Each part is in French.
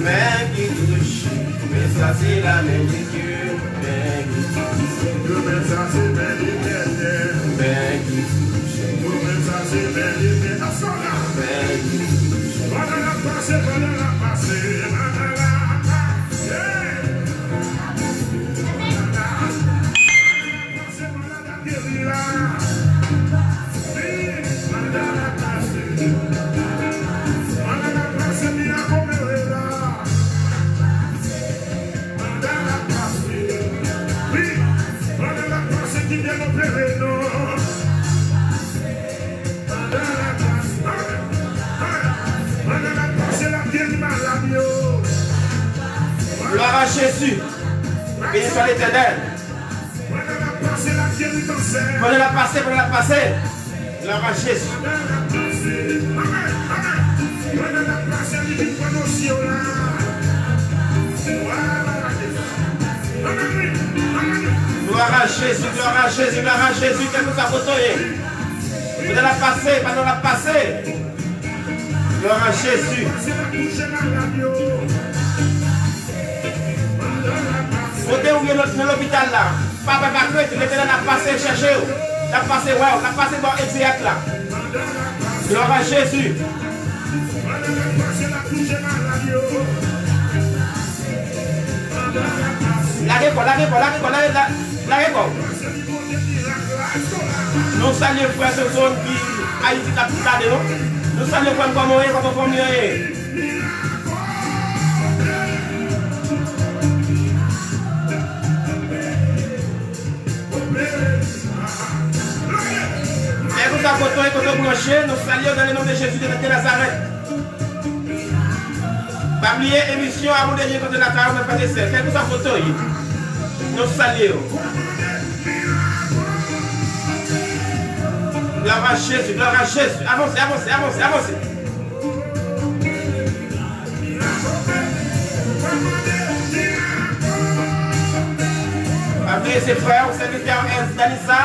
Main qui touche, mais ça c'est la main de Dieu. Main qui touche, mais ça c'est main d'éternel. Main qui touche, mais ça c'est main d'éternel. Main qui touche, pendant la passée, pendant la passée, pendant la gloire à Jésus. Béni soit l'Éternel. Prenez la passée, prenez la passée. Gloire à Jésus. Gloire à Jésus, gloire à Jésus, gloire à Jésus. Quelle que soit votre oeil. Prenez la passée, prenez la passée. Gloire à Jésus. Côté où il y a l'hôpital là, papa va créer, l'Éternel a passé chercher, la passé wow, la passé bon exact là. Gloire à Jésus. L'arrêt-quoi. Nous saluons frère ce zone qui a été capitale de nous. Nous saluons frère comme on est, comme on est. Et vous apportez quand vous branchez, nous saluons dans le nom de Jésus de Nazareth. Pas oublier émission à vous dernier côté de la carrière, mais pas de sel. Quel que soit votre oeil, nous saluons. Gloire à Jésus, gloire à Jésus. Avancez, avancez, avancez, avancez. Appelez ses frères, au serviteur Danissa,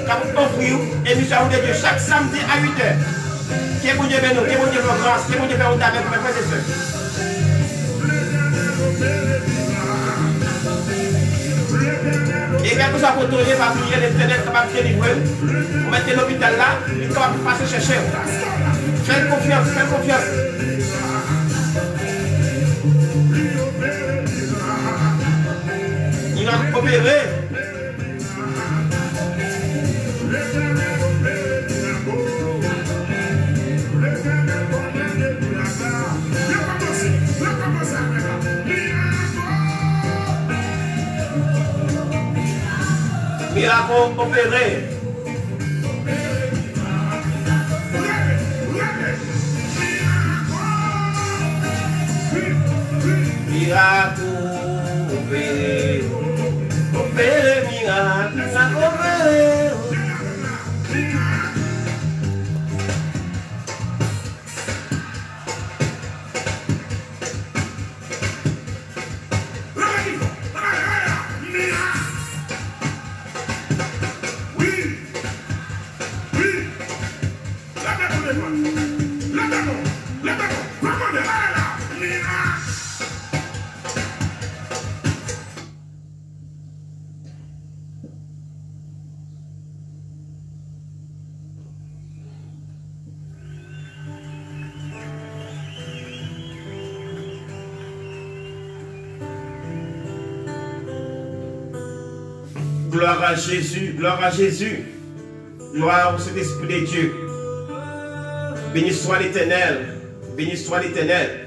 quand vous offrez émission à vous de Dieu chaque samedi à 8h. Qui est bon Dieu béni, qui est bon Dieu pour grâce, qui est bon Dieu pour vous avec mes frères et sœurs. Et bien que ça pour tourner, pas prier l'Éternel, capable de délivrer. Vous mettez l'hôpital là, il est capable de passer chercher. Faites confiance, faites confiance. Il a opéré. Miracle opéré. Miracle opéré. Opéré, miracle opéré. Gloire à Jésus, gloire à Jésus. Gloire au Saint-Esprit de Dieu. Béni soit l'Éternel, béni soit l'Éternel.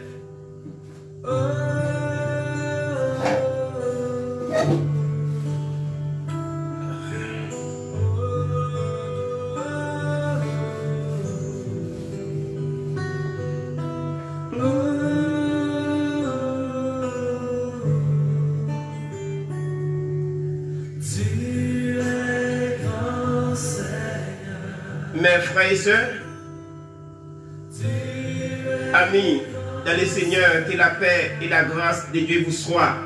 Mes frères et sœurs, amis dans le Seigneur, que la paix et la grâce de Dieu vous soient.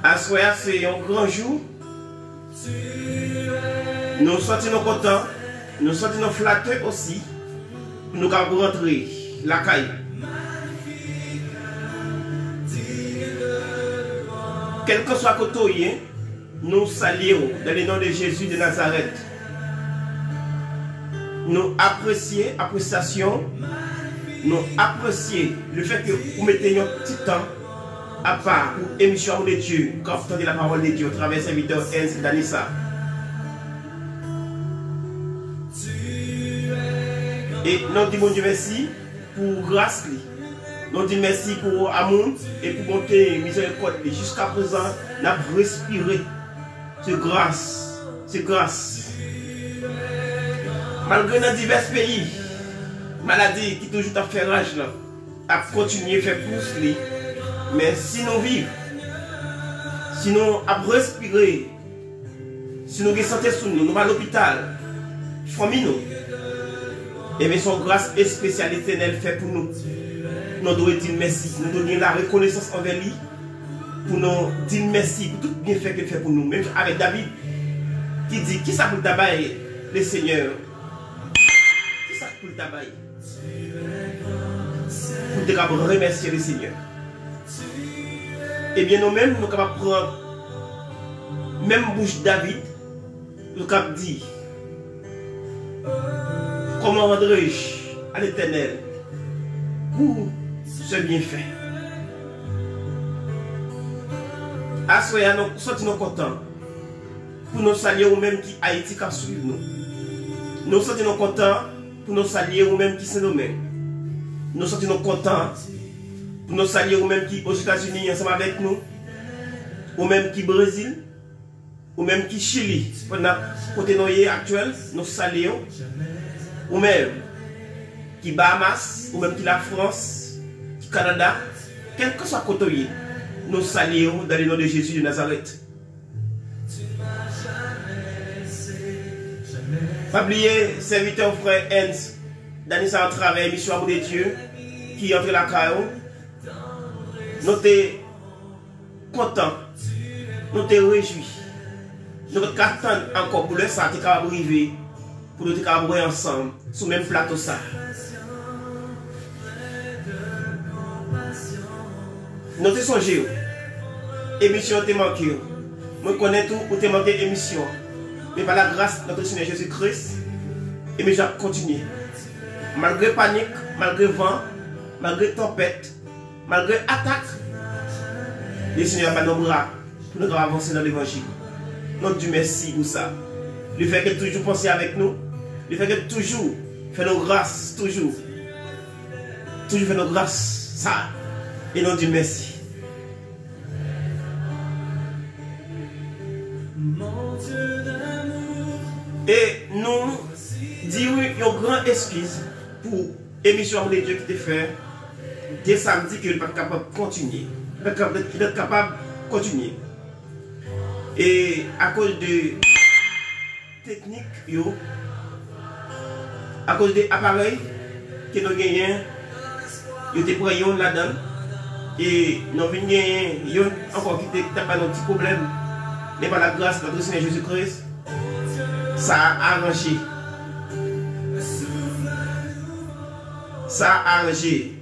À soir, c'est un grand jour. Nous sommes contents Nous sommes flattés aussi pour nous rentrer la caille. Quel que soit côté, nous saluons dans le nom de Jésus de Nazareth. Nous apprécions le fait que vous mettez un petit temps à part pour émission de Dieu, quand vous entendez la parole de Dieu au travers de serviteur Enz Danissa. Et nous disons Dieu merci pour grâce. Nous disons merci pour amour et pour bonté miséricorde. Jusqu'à présent, nous avons respiré. C'est grâce. C'est grâce. Malgré dans divers pays, maladie qui toujours a fait rage là, a continué à faire plus, mais si nous vivons, si nous avons respiré, si nous avons santé sur nous, nous allons à l'hôpital, famille nous, et bien son grâce et spécialité elle fait pour nous. Nous devons dire merci, nous devons donner la reconnaissance envers lui, pour nous dire merci pour tout bien fait qu'il fait pour nous. Même avec David, qui dit, qui ça pour le tabac, le Seigneur? Qui ça pour le tabac? Pour te remercier le Seigneur. Et bien nous-mêmes, nous sommes capables de prendre même bouche David, nous sommes capables de dire, comment rendrai-je à l'Éternel pour ce bienfait? À ce moment-là, nous sommes contents pour nous saluer ou même qui Haïti qui suit nous. Nous sommes contents pour nous saluer ou même qui sont nos mains. Nous sommes contents pour nous saluer ou même qui aux États-Unis ensemble avec nous, ou même qui Brésil, ou même qui Chili. Pendant côté noyer actuel, nous saluons, ou même qui Bahamas, ou même qui la France, qui Canada, quel que soit côté, nous saluons dans le nom de Jésus de Nazareth. Pas oublier, serviteur frère Enz, Danissa en travail, mission Amour de Dieu, qui entre la CAO. Nous sommes contents, nous sommes réjouis. Nous attendons encore pour le ça qui va arriver, pour nous travailler ensemble, sur le même plateau ça. Nous te songez, émission te manqué. Moi connais tout pour te manquer émission. Mais par la grâce de notre Seigneur Jésus-Christ, l'émission continue. Malgré panique, malgré vent, malgré tempête, malgré attaque, le Seigneur va nous bras pour nous avancer dans l'évangile. Nous disons merci pour ça. Le fait que toujours penser avec nous, le fait que toujours fait nos grâces, toujours fait nos grâces, ça. Et nous disons merci. Et nous disons une grande excuse pour l'émission de Dieu qui te fait dès samedi qu'il n'est pas capable de continuer. Il est capable de continuer. Et à cause de technique, à cause des appareils que nous gagnons, nous te prenons là-dedans. Et nous venons gagner encore qui n'a pas de petits problèmes. Mais par la grâce de notre Seigneur Jésus-Christ, ça a arrangé. Ça a arrangé.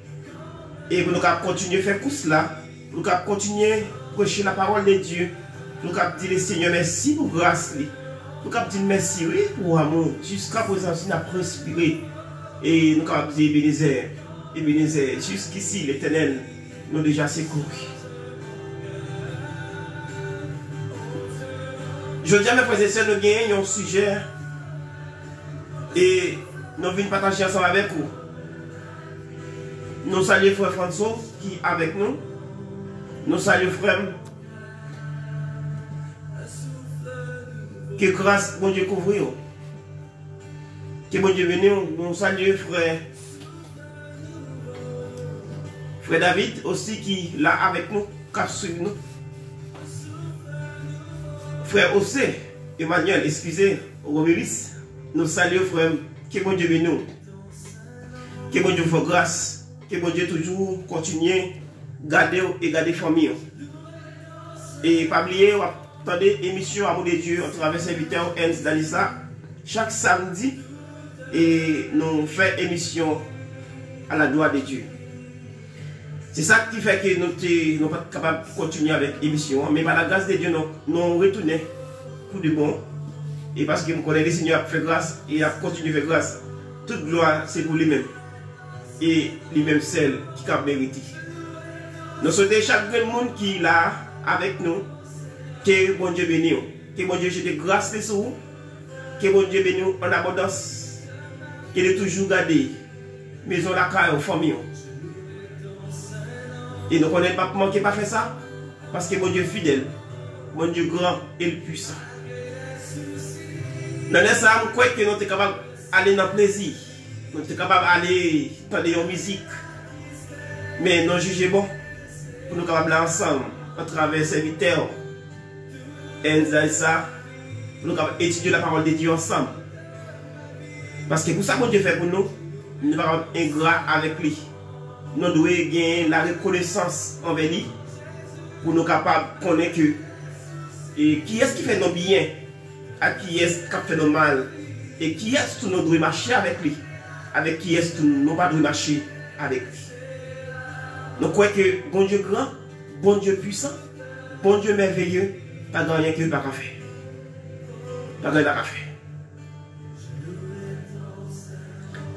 Et nous allons continuer à faire tout cela. Nous allons continuer à prêcher la parole de Dieu. Nous allons dire Seigneur merci pour grâce. Nous allons dire merci pour amour. Jusqu'à présent, nous avons respiré. Et nous allons dire Ebenezer, jusqu'ici l'Éternel nous a déjà secouru. Je dis à mes frères et sœurs, nous gagnons un sujet et nous venons partager ensemble avec vous. Nous saluons frère François qui est avec nous. Nous saluons frère. Que grâce, bon Dieu, couvre. Que bon Dieu venu. Nous saluons frère. Frère David aussi qui est là avec nous, qui suit nous. Frère Ossé, Emmanuel, excusez, Romélis, nous saluons frère, que bon Dieu bénisse, que bon Dieu fasse grâce, que bon Dieu toujours continue à garder et garder la famille. Et pas oublier, attendez l'émission Amour de Dieu à travers serviteur Enz Danissa chaque samedi et nous faisons émission à la gloire de Dieu. C'est ça qui fait que nous ne sommes pas capables de continuer avec l'émission. Mais par la grâce de Dieu, nous retournons pour du bon. Et parce que nous connaissons le Seigneur a fait grâce et a continué à faire grâce. Toute gloire, c'est pour lui-même. Et lui-même celle qui a mérité. Nous souhaitons chaque monde qui est là avec nous, que bon Dieu bénisse, que bon Dieu jette grâce sur vous, que bon Dieu bénisse en abondance, qu'il ait toujours gardé maison la caille aux familles. Et nous ne connaissons pas manquer pas faire ça, parce que mon Dieu fidèle, mon Dieu grand et puissant. Dans ça, nous croyons que nous sommes capables d'aller dans le plaisir, nous sommes capables d'aller dans la musique, mais nous jugeons bon, pour nous capables d'aller ensemble, à travers serviteurs, et ça, pour nous capables d'étudier la parole de Dieu ensemble. Parce que pour ça, mon Dieu fait pour nous, nous sommes ingrats avec lui. Nous devons gagner la reconnaissance envers lui pour nous capables de connaître que qui est-ce qui fait nos biens, à qui est-ce qui fait nos mal, et qui est-ce que nous devons marcher avec lui, avec qui est-ce que nous ne devons marcher avec lui. Nous croyons que bon Dieu grand, bon Dieu puissant, bon Dieu merveilleux, pas de rien que pas qu'à faire. Pas de rien qu'à faire.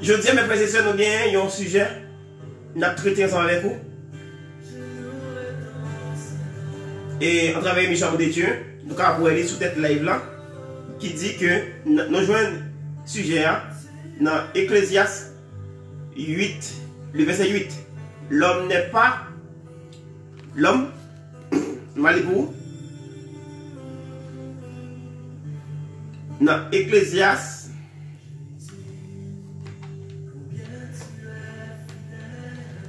Je dis à mes frères et sœurs, nous avons un sujet. Nous avons traité ensemble avec vous. Et en travers l'émission de Dieu, nous avons aller sous tête live là, qui dit que nous jouons un sujet dans Ecclésiaste 8, le verset 8. L'homme n'est pas l'homme, Malibou, dans Ecclésiaste.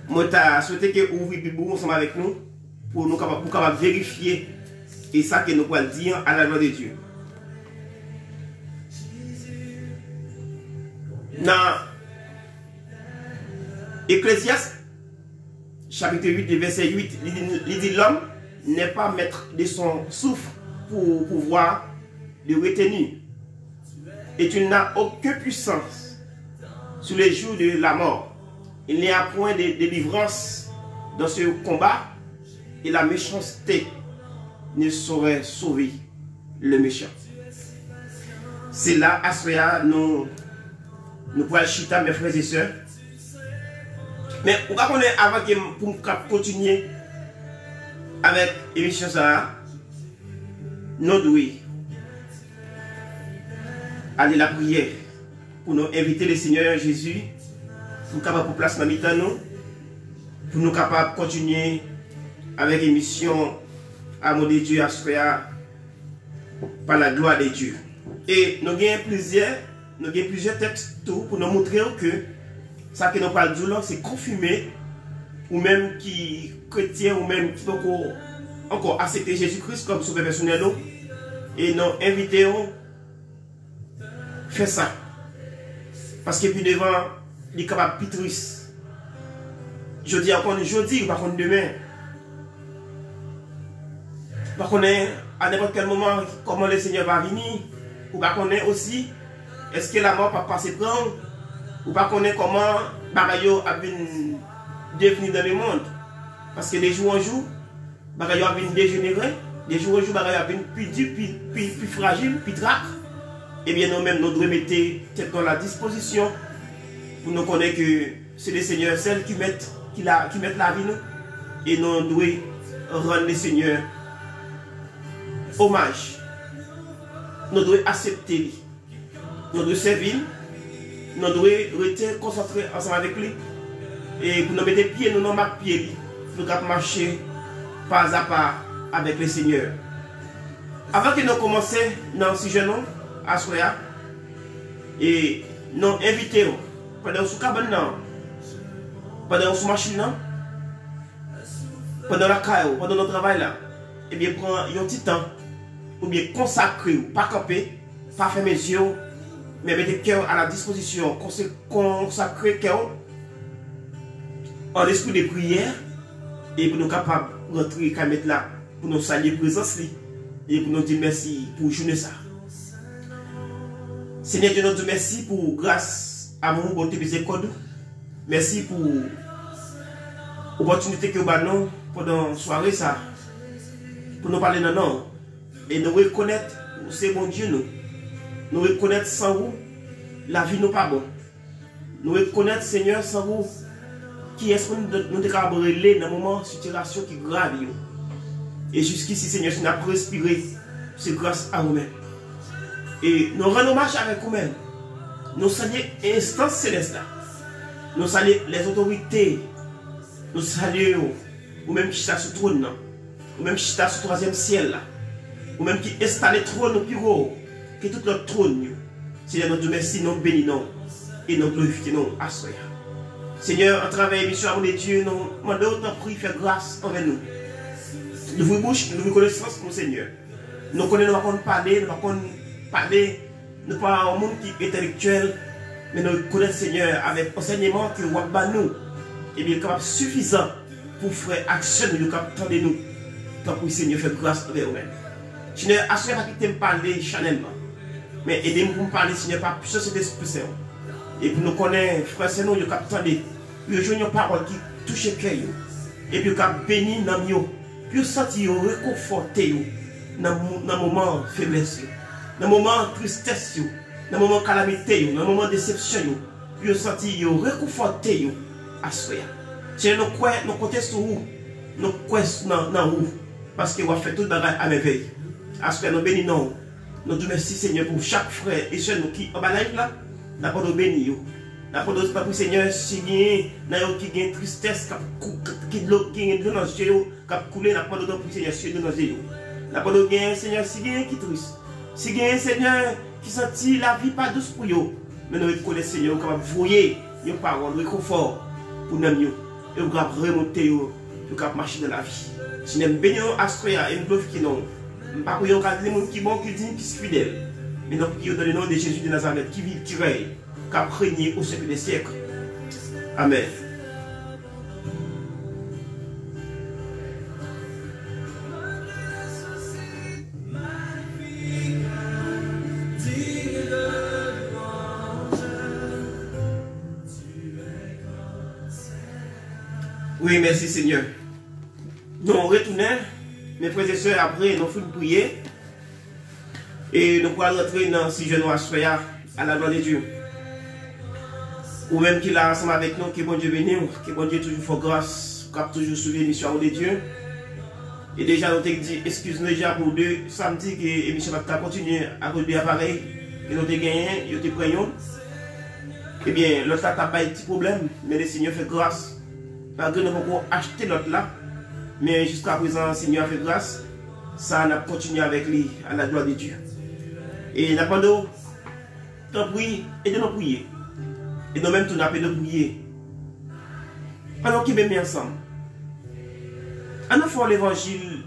Moi, je souhaite que vous ouvriez Bible ensemble avec nous pour nous capables vérifier et ça que nous pouvons dire à la gloire de Dieu. Dans Ecclésiaste, chapitre 8, verset 8, il dit l'homme n'est pas maître de son souffle pour pouvoir le retenir. Et tu n'as aucune puissance sur les jours de la mort. Il n'y a point de délivrance dans ce combat et la méchanceté ne saurait sauver le méchant. C'est là, à cela, nous pouvons chita, mes frères et sœurs. Mais on va connaître avant que pour continuer avec l'émission, nous devons aller à la prière pour nous inviter le Seigneur Jésus. Pour nous capables de placer dans nous, pour nous capables de continuer avec l'émission Amour de Dieu à par la gloire de Dieu. Et nous avons plusieurs textes pour nous montrer que ça que nous parlons de c'est confirmé, ou même qui chrétien, ou même qui peut encore accepter Jésus-Christ comme sauveur personnel. Et nous invitons à faire ça. Parce que puis devant, il est capable de triste. Je dis encore aujourd'hui, pas contre demain. Pas connaître à n'importe quel moment comment le Seigneur va venir. Ou pas connaître aussi, est-ce que la mort va passer prendre. Ou pas connaître comment Bagayo a défini dans le monde. Parce que de jour en jour, Bagayo a dégénéré. De jour en jour, Bagayo a plus dur, plus fragile, plus traque. Et bien nous-mêmes, nous devons mettre tête dans la disposition. Pour nous connaître que c'est le Seigneur seul qui met la vie nous. Et nous devons rendre le Seigneur hommage. Nous devons accepter lui. Nous devons servir. Nous devons rester concentrés ensemble avec lui. Et pour nous mettre les pieds, nous n'avons pas de pieds. Nous devons marcher pas à pas avec le Seigneur. Avant que nous commencions dans le sujet à Soya, et nous invitons pendant ce cabane, pendant ce machine, pendant la caille, pendant notre travail là, et bien prendre un petit temps, ou bien consacrer, pas camper, pas fermer les yeux, mais mettre le cœur à la disposition, consacrer le cœur en esprit de prière, et pour nous capables de rentrer et mettre là, pour nous saluer présence et pour nous dire merci pour journée ça. Seigneur Dieu, nous te remercie pour grâce amour, bonté, miséricorde. Merci pour l'opportunité que vous avez pendant la soirée ça. Pour nous parler de nous. Et nous reconnaître, c'est bon Dieu nous. Nous reconnaître sans vous, la vie n'est pas bonne. Nous reconnaître, Seigneur, sans vous, qui est-ce que nous devons relayer dans un moment de situation qui est grave. Et jusqu'ici, Seigneur, nous avons respiré, c'est grâce à vous-même. Et nous rendons hommage avec vous-même. Nous saluons l'instance céleste. Nous saluons les autorités. Nous saluons vous-même qui êtes sur le trône. Vous-même qui êtes sur le troisième ciel. Vous-même qui installez le trône au plus haut que tout notre trône. Seigneur, nous te remercions, nous bénissons et nous glorifions à soi. Seigneur, en travers de l'émission de Dieu, nous demandons ta prière, faire grâce envers nous. Nous vous bouche, nous vous connaissons comme Seigneur. Nous connaissons, nous ne parler, nous ne pouvons parler, nous ne pas un monde qui est intellectuel, mais nous connaissons Seigneur avec enseignement que vous avez nous, et bien capable suffisant pour faire action, nous capable nous. Tant pour Seigneur, faire grâce envers vous-même. Seigneur, assure pas que tu me parler chanellement, mais aidez-moi pour me parler, Seigneur, par puissance de l'Esprit Saint. Et puis nous connaissons, frère, c'est nous, nous capable de jouer une parole qui touche le cœur, et puis nous capable bénir dans nous. Puis sentir réconforter dans le moment de faiblesse, dans le moment de tristesse, dans le moment de calamité, dans le moment de déception. Puis sentir réconforter à soi. Si nous comptons sur vous, nous comptons dans vous, parce que vous fait tout à merveille. À ce que nous bénissons, nous te remercions Seigneur pour chaque frère et soeur qui est en bas là, nous nous bénissons. Nous nous pas pour Seigneur, si qui a une tristesse, qui a de l'eau dans les yeux, qui a coulé, nous nous pour Seigneur, si dans les yeux. Nous nous Seigneur, si qui est triste, si qui est Seigneur, qui sentit la vie pas douce pour eux, mais nous reconnaissons Seigneur, qui va voyer nos paroles, nos réconfort pour nous, et nous va remonter, nous va marcher dans la vie. Si nous bénissons Astroya et nous glorifions, nous ne pouvons pas dire les gens qui sont bons, qui disent, qui sont fidèles, mais nous prions dans le nom de Jésus de Nazareth, qui vit, qui règne, qui a régné au siècle des siècles. Amen. Oui, merci Seigneur. Nous retournons, mes frères et sœurs, après nous faisons prier. Et nous pourrons rentrer dans si je nous assoya à la gloire de Dieu. Ou même qu'il a ensemble avec nous, que bon Dieu bénisse, que bon Dieu toujours fait grâce, qu'il a toujours suivi l'émission de Dieu. Et déjà, nous avons dit, excuse-nous déjà pour deux samedi que l'émission va continuer à cause de l'appareil que nous avons gagné, nous avons pris. Eh bien, l'autre là, n'a pas de petit problème, mais le Seigneur fait grâce. Malgré nous avons acheté l'autre là, mais jusqu'à présent, le Seigneur fait grâce. Ça, on a continué avec lui à la gloire de Dieu. Et nous avons prié et de nous prier. Et nous même tout n'a pas de prier. Alors qui met ensemble. À nous faire l'évangile.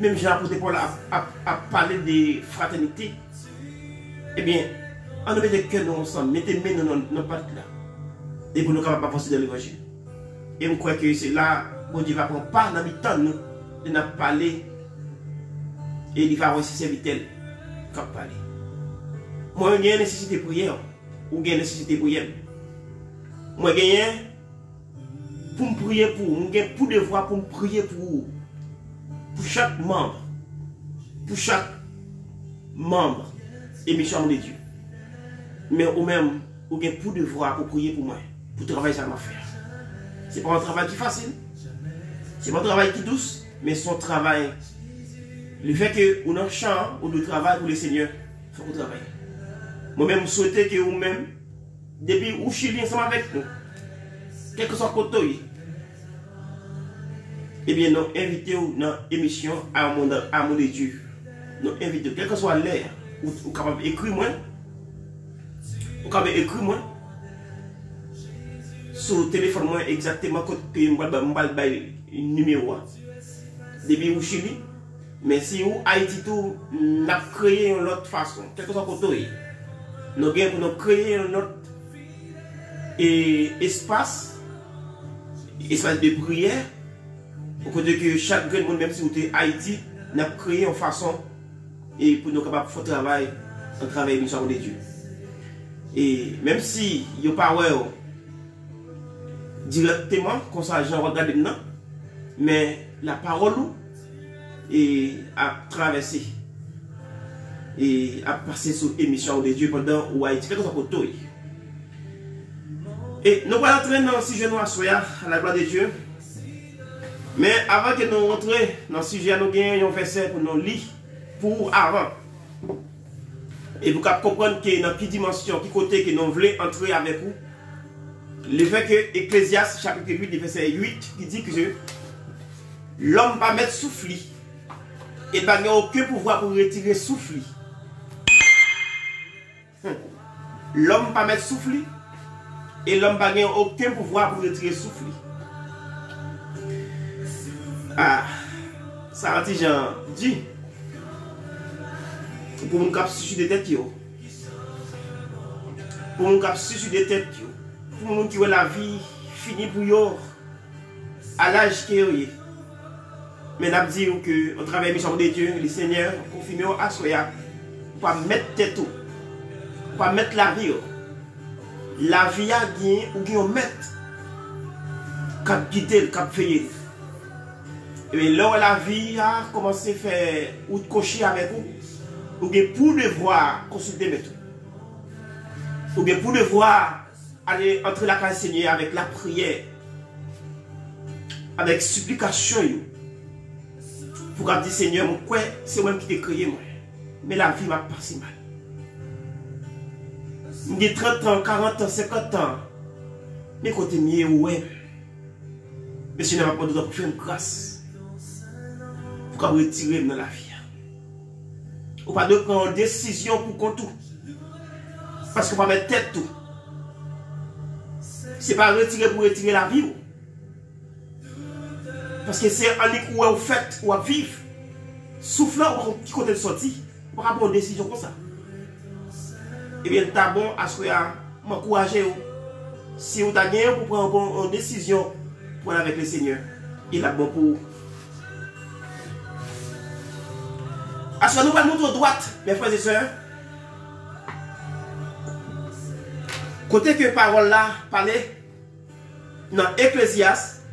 Même j'ai apporté Paul à parler de fraternité. Eh bien, on nous met des cœurs ensemble, mettez mains dans nos pattes là. Et pour nous capables d'avancer dans l'évangile. Et je crois que c'est là, bon Dieu va prendre part dans le temps nous, de nous parler. Et il va aussi servir tel qu'on parle. Moi, j'ai une nécessité de prière. Ou j'ai une nécessité de prière. Moi, j'ai pour me prier pour. J'ai pour devoir pour me prier pour chaque membre. Pour chaque membre. Émission de Dieu. Mais ou même, ou j'ai pour devoir pour prier pour moi. Pour travailler ça m'a faire. Ce n'est pas un travail qui est facile. Ce n'est pas un travail qui est douce. Mais son travail. Le fait que nous avons un champ ou de travail pour le Seigneur, il faut qu'on travaille. Moi-même, je souhaite que vous-même, depuis vous chillez ensemble avec nous, quel que soit le côté, eh bien, nous invitons dans l'émission à mon de Dieu. Nous invitons, quel que soit l'air, vous êtes capable d'écrire moi, vous êtes capable d'écrire moi, sur le téléphone, moi, exactement, quand je vais le numéro, depuis vous chillez. Mais si vous, Haïti, tout, nous avons créé une autre façon, quel que soit le côté, nous avons créé un autre espace de prière, pour que chaque monde, même si vous êtes Haïti, nous avons créé une façon et pour nous capables de faire travail en travail de mission de Dieu. Et même si il n'y a pas directement, comme ça, j'en regarde maintenant, mais la parole a traversé et a passé sur l'émission de Dieu pendant où Haïti fait comme ça pour tout. Et nous allons entrer dans le sujet noir à la gloire de Dieu. Mais avant que nous rentrions dans le sujet, nous avons un verset pour nous lire pour avant. Et vous comprendre que dans quelle dimension, quel côté que nous voulons entrer avec vous. Le fait que Ecclésiaste chapitre 8, verset 8, qui dit que l'homme va mettre souffle et pas aucun pouvoir pour retirer souffle. L'homme va mettre souffle et l'homme va aucun pouvoir pour retirer souffle. Ah, ça a dit dit pour mon cap sur des têtes pour mon cap sur des têtes pour mon qui voit la vie finie pour eux à l'âge qui est. Mais nous disons que au travers de mission de Dieu, le Seigneur confirme à Soya pour mettre tête pour mettre la vie. La vie a gagné ou qui on met cap quitter cap faire. Et là où la vie a commencé à faire ou de cocher avec vous, ou bien pour devoir consulter mes tout. Ou bien pour devoir aller entrer la case Seigneur avec la prière, avec supplication. Pour dire Seigneur, c'est moi qui t'ai créé, moi. Mais la vie m'a passé mal. J'ai 30 ans, 40 ans, 50 ans. Mais côté mieux, ouais. Mais Seigneur m'a pas besoin de faire une grâce. Pour retirer dans la vie. Ou pas de prendre une décision pour qu'on tout. Parce qu'on va mettre tête tout. C'est pas retirer pour retirer la vie. Parce que c'est en ligne où vous faites, où vous vivez. Soufflant, qui côté de sortie. Pour prendre une décision comme ça. Eh bien, c'est bon à ce que vous m'encouragez. Si vous avez gagné pour prendre une décision pour aller avec le Seigneur, il a bon pour vous. À ce que nous allons montrer à droite, mes frères et sœurs. Côté que parole là parlait dans Ecclésiaste.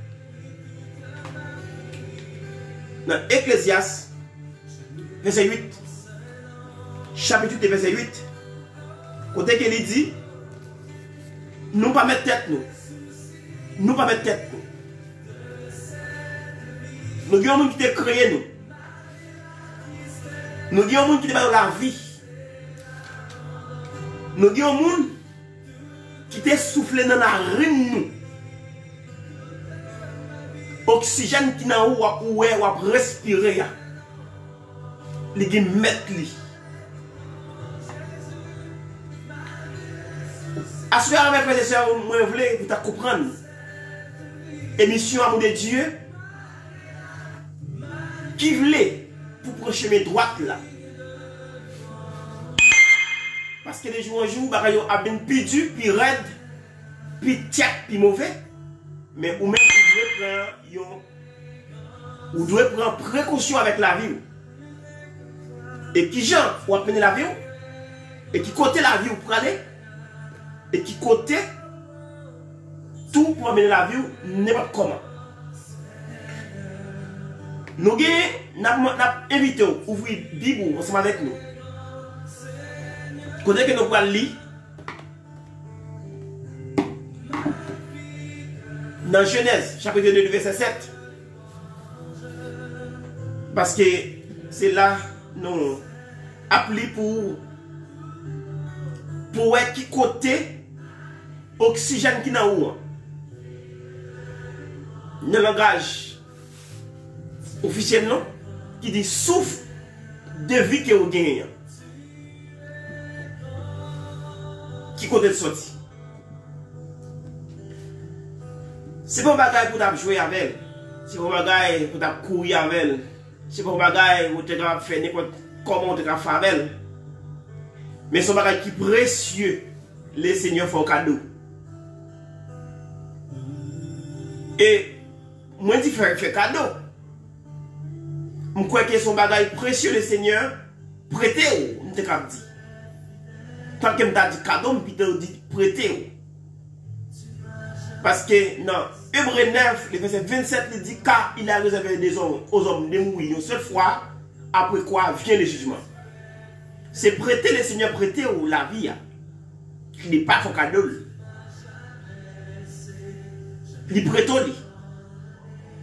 Dans Ecclésiaste, verset 8. Chapitre 8, verset 8. Côté qu'il dit, nous pas mettre tête nous. Nous pas mettre tête nous. Nous avons un monde qui t'a créé nous. Nous avons un monde qui est dans la vie. Nous avons un monde qui est soufflé dans la rime. Oxygène qui est dans où ou respirer. Il est mettre lui. À ce moment-là, mes frères et sœurs, je voulais vous comprendre. Émission Amour de Dieu qui voulait pour prendre chemin droite là. Parce que les jours en jour, bagaille a bien plus dur, plus raide, plus tiède, plus mauvais. Mais ou même vous devez prendre précaution avec la vie. Et qui genre pour amener la vie, et qui côté la vie pour aller, et qui côté tout pour amener la vie n'importe comment. Nous avons invité à ouvrir la Bible ensemble avec nous. Côté que nous allons lire dans Genèse, chapitre 2, verset 7. Parce que c'est là nous appelons pour être qui côté oxygène qui n'a où. Dans le langage officiel, non, qui dit souffle de vie que vous gagnez. Qui côté de sortie. C'est pas un bagage pour jouer avec elle. C'est pas un bagage pour courir avec elle. C'est pas un bagage pour faire n'importe comment tu faire avec elle. Mais c'est un bagage qui est précieux. Les seigneurs font cadeau. Et moi, je dis faire cadeau. Je crois que son bagage précieux, le Seigneur, prêtez-vous, je te dis. tant que m'a dit cadeau, puis te dit prêter. Parce que dans Hébreux 9, le verset 27, il dit car il a réservé des hommes aux hommes de mourir une seule fois, après quoi vient le jugement. C'est prêter le Seigneur, prêter ou la vie. Il n'est pas son cadeau. Il prête au lit.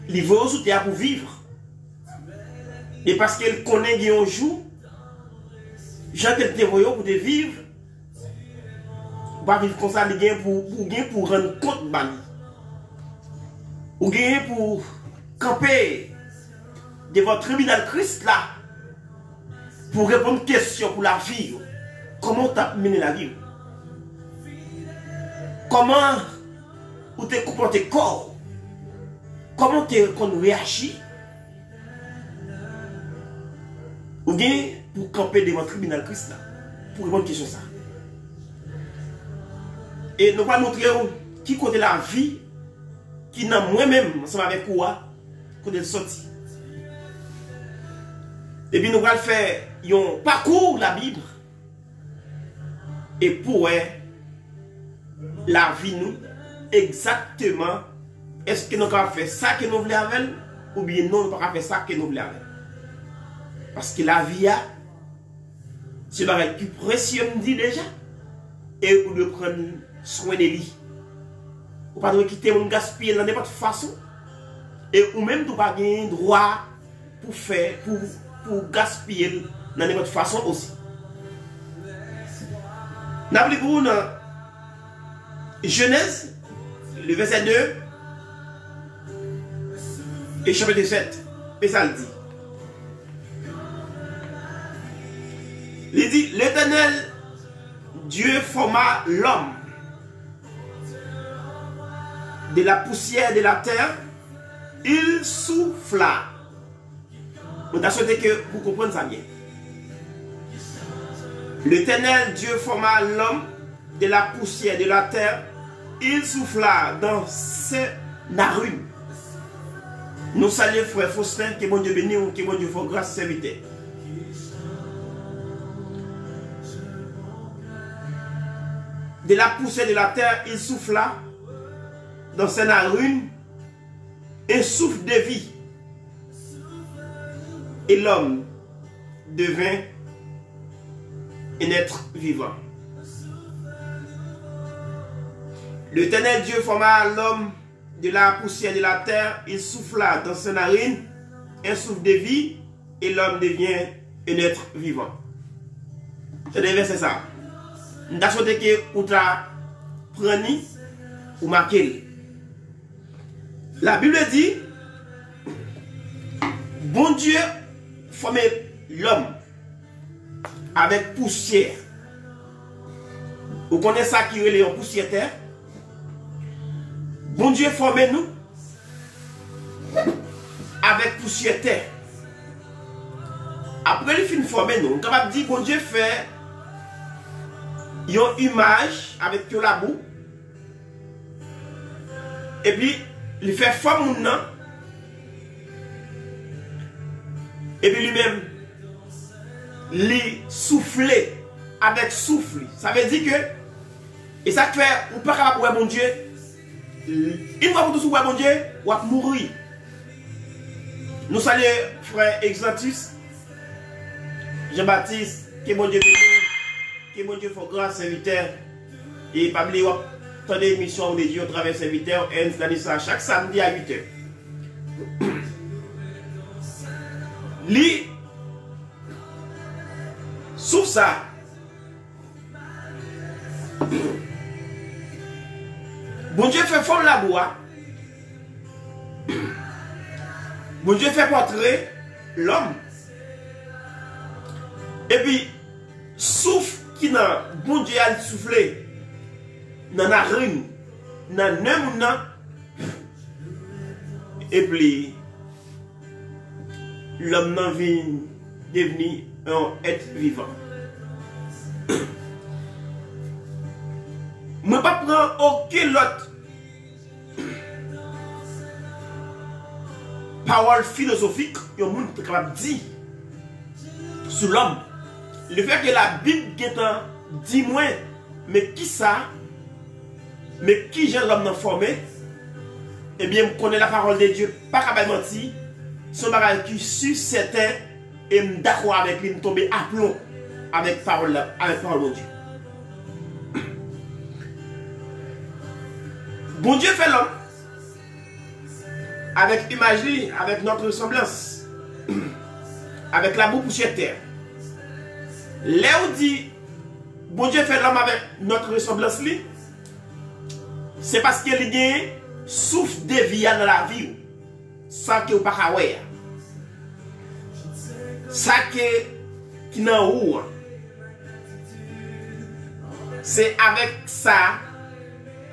Il veut sous terre pour vivre. Et parce qu'il connaît qu'il y a un jour, Jean qu'elle te voyait pour te vivre, pas vivre comme ça, il pour rendre compte de bani. Ou gain pour camper devant le tribunal Christ là, pour répondre aux questions pour la vie. Comment tu as mené la vie? Comment tu as comporté corps? Comment tu as réagi? Ou bien pour camper devant le tribunal Christ là, pour répondre aux questions ça. Et nous allons montrer qui côté la vie, qui n'a moi-même, ensemble avec quoi, côté sorti. Et puis nous allons faire un parcours la Bible. Et pour la vie nous, exactement, est-ce que nous allons faire ça que nous voulons avec, ou bien non, nous ne pouvons pas faire ça que nous voulons avec. Parce que la vie, c'est le plus précieux, me dit déjà, et vous devez prendre soin de lui. Vous ne pouvez pas quitter mon gaspiller de n'importe façon. Et ou même vous n'avez pas le droit pour faire, pour gaspiller de n'importe façon aussi. N'oubliez-vous dans Genèse, le verset 2 et chapitre 7. Et ça le dit. Il dit, l'Éternel Dieu forma l'homme de la poussière de la terre, il souffla. On a souhaité que vous compreniez ça bien. L'Éternel Dieu forma l'homme de la poussière de la terre, il souffla dans ses narines. Nous saluons frère Faustin, que bon Dieu bénisse, que bon Dieu fasse grâce serviteur. De la poussière de la terre, il souffla dans ses narines un souffle de vie. Et l'homme devint un être vivant. L'Éternel Dieu forma l'homme de la poussière de la terre, il souffla dans ses narines un souffle de vie, et l'homme devient un être vivant. C'est ça. Nous avons souhaité que vous preniez ou marquez. La Bible dit, bon Dieu formait l'homme avec poussière. Vous connaissez ça qui est en poussière terre? Bon Dieu formait nous avec poussière terre. Après, il finit former nous. On est capable de dire, bon Dieu fait une image avec la boue. Et puis, il fait forme nous. Et puis lui-même, il souffle avec souffle. Ça veut dire que, et ça fait, ou pas capable de bon Dieu, une fois pour tous, bon Dieu, ou à mourir. Nous saluons frère Exantus, Jean-Baptiste, que bon Dieu bénisse, que bon Dieu fasse grâce serviteur. Et pas oublier, attendez l'émission de Dieu au travers serviteur, et ça chaque samedi à 8h. Li sous ça, bon Dieu fait fond la bois, bon Dieu fait portrait l'homme, et puis souffle qui n'a bon Dieu a soufflé dans la rime, dans le nom, et puis l'homme n'a vu devenir un être vivant. Je ne vais pas prendre aucune autre parole philosophique que le monde est capable de dire sur l'homme. Le fait que la Bible est dis-moi, mais qui ça? Mais qui j'ai l'homme non formé? Eh bien, je connais la parole de Dieu, pas capable de mentir. Son bagage qui sur certain et me d'accord avec lui, me tomber à plomb avec parole de Dieu. Bon Dieu fait l'homme avec imagerie, avec notre ressemblance, avec la boue poussière terre. Là où dit bon Dieu fait l'homme avec notre ressemblance, c'est parce qu'il y a souffle de vie dans la vie. Ça que vous pas voir. Ça qui n'a où. C'est avec ça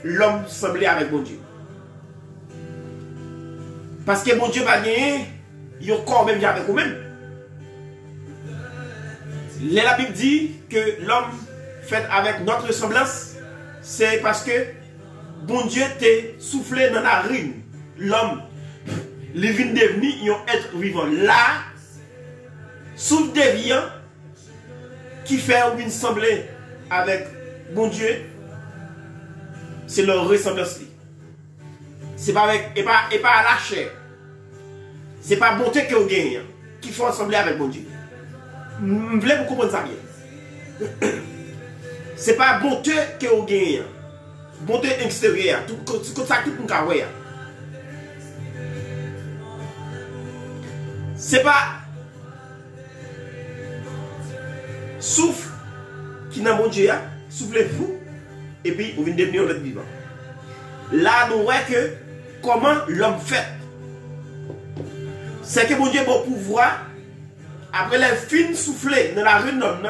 l'homme semblait avec bon Dieu. Parce que bon Dieu va gagner, il y a corps même avec vous-même. La Bible dit que l'homme fait avec notre ressemblance, c'est parce que bon Dieu t'a soufflé dans la rime. L'homme, les vignes devenus, ils ont être vivant. Là, souffle de vie qui fait une sembler avec bon Dieu, c'est leur ressemblance. C'est pas avec et pas à la chair. C'est pas bonté que vous gagnez qui font assembler avec bon Dieu. Je voulais vous comprendre ça bien. C'est pas bonté que vous gagnez. Bonté extérieure. Tout ça tout le monde voit. C'est pas souffle qui n'a mon Dieu, soufflez-vous et puis vous venez devenir l'être vivant. Là, nous voyons que comment l'homme fait. C'est que mon Dieu a bon pouvoir, après les fins soufflées dans la rue de l'homme,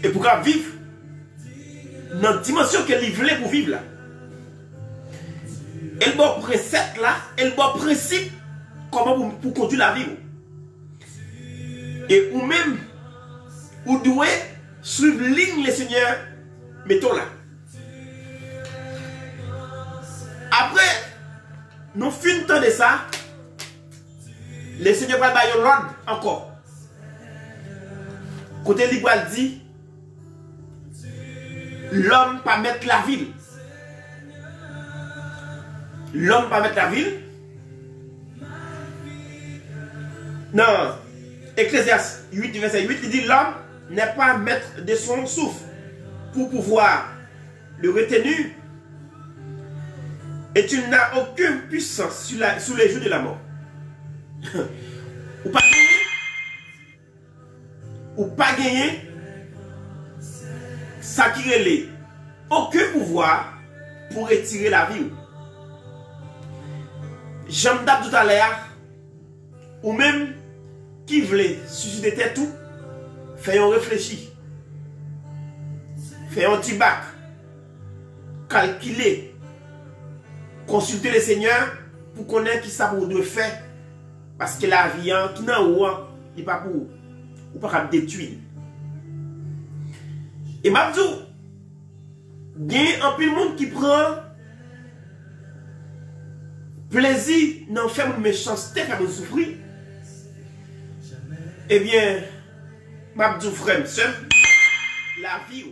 et pour qu'il vive dans la dimension qu'il voulait pour vivre là. Et le bon précepte là, et le bon principe, comment pour conduire la vie. Et ou même, vous devez suivre ligne les seigneurs, mettons là. Après, nous finissons temps de ça, les seigneurs va bailler l'ordre encore. Côté libre dit, l'homme pas mettre la ville. L'homme pas mettre la ville. Non. Ecclésiaste 8, verset 8, il dit l'homme n'est pas maître de son souffle pour pouvoir le retenir. Et tu n'as aucune puissance sous les jours de la mort. Ou pas gagner. Ou pas gagner. Ça qui relève aucun pouvoir pour retirer la vie. J'aime d'abord tout à l'heure. Ou même qui voulait susciter tête tout. Faisons réfléchir. Faisons un petit bac. Calculer. Consulter le Seigneur pour connaître qui ça vous doit faire. Parce que la vie qui n'a pas il pas pour ou pas détruire. Et m'a dit, il y a un peu de monde qui prend plaisir dans faire une méchanceté, faire une souffrir. Eh bien, m'a dit frère, seul, la vie.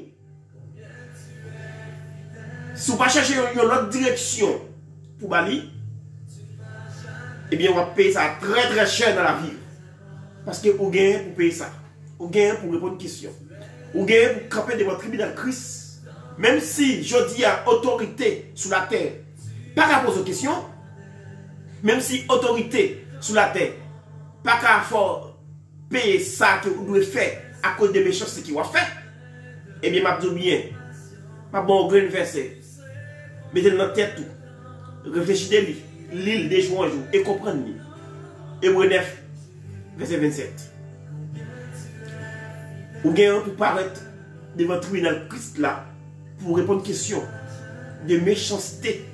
Si vous ne cherchez une autre direction pour Bali, eh bien, on va payer ça très très cher dans la vie. Parce que vous gagnez pour payer ça. Vous gagnez pour répondre aux questions. Vous gagnez pour camper devant le tribunal Christ. Même si je dis à autorité sur la terre, pas qu'à poser aux questions, même si autorité sur la terre, pas qu'à payer ça que vous devez faire à cause des méchancetés qui vont faire, eh bien, je dis bien, pas bon grain verset. Mettez-le dans la tête tout. Réfléchissez l'île des jours en jour et comprenez. Hébreux 9, verset 27. Ou gagnez pour paraître devant le tribunal Christ là pour répondre aux questions de méchanceté,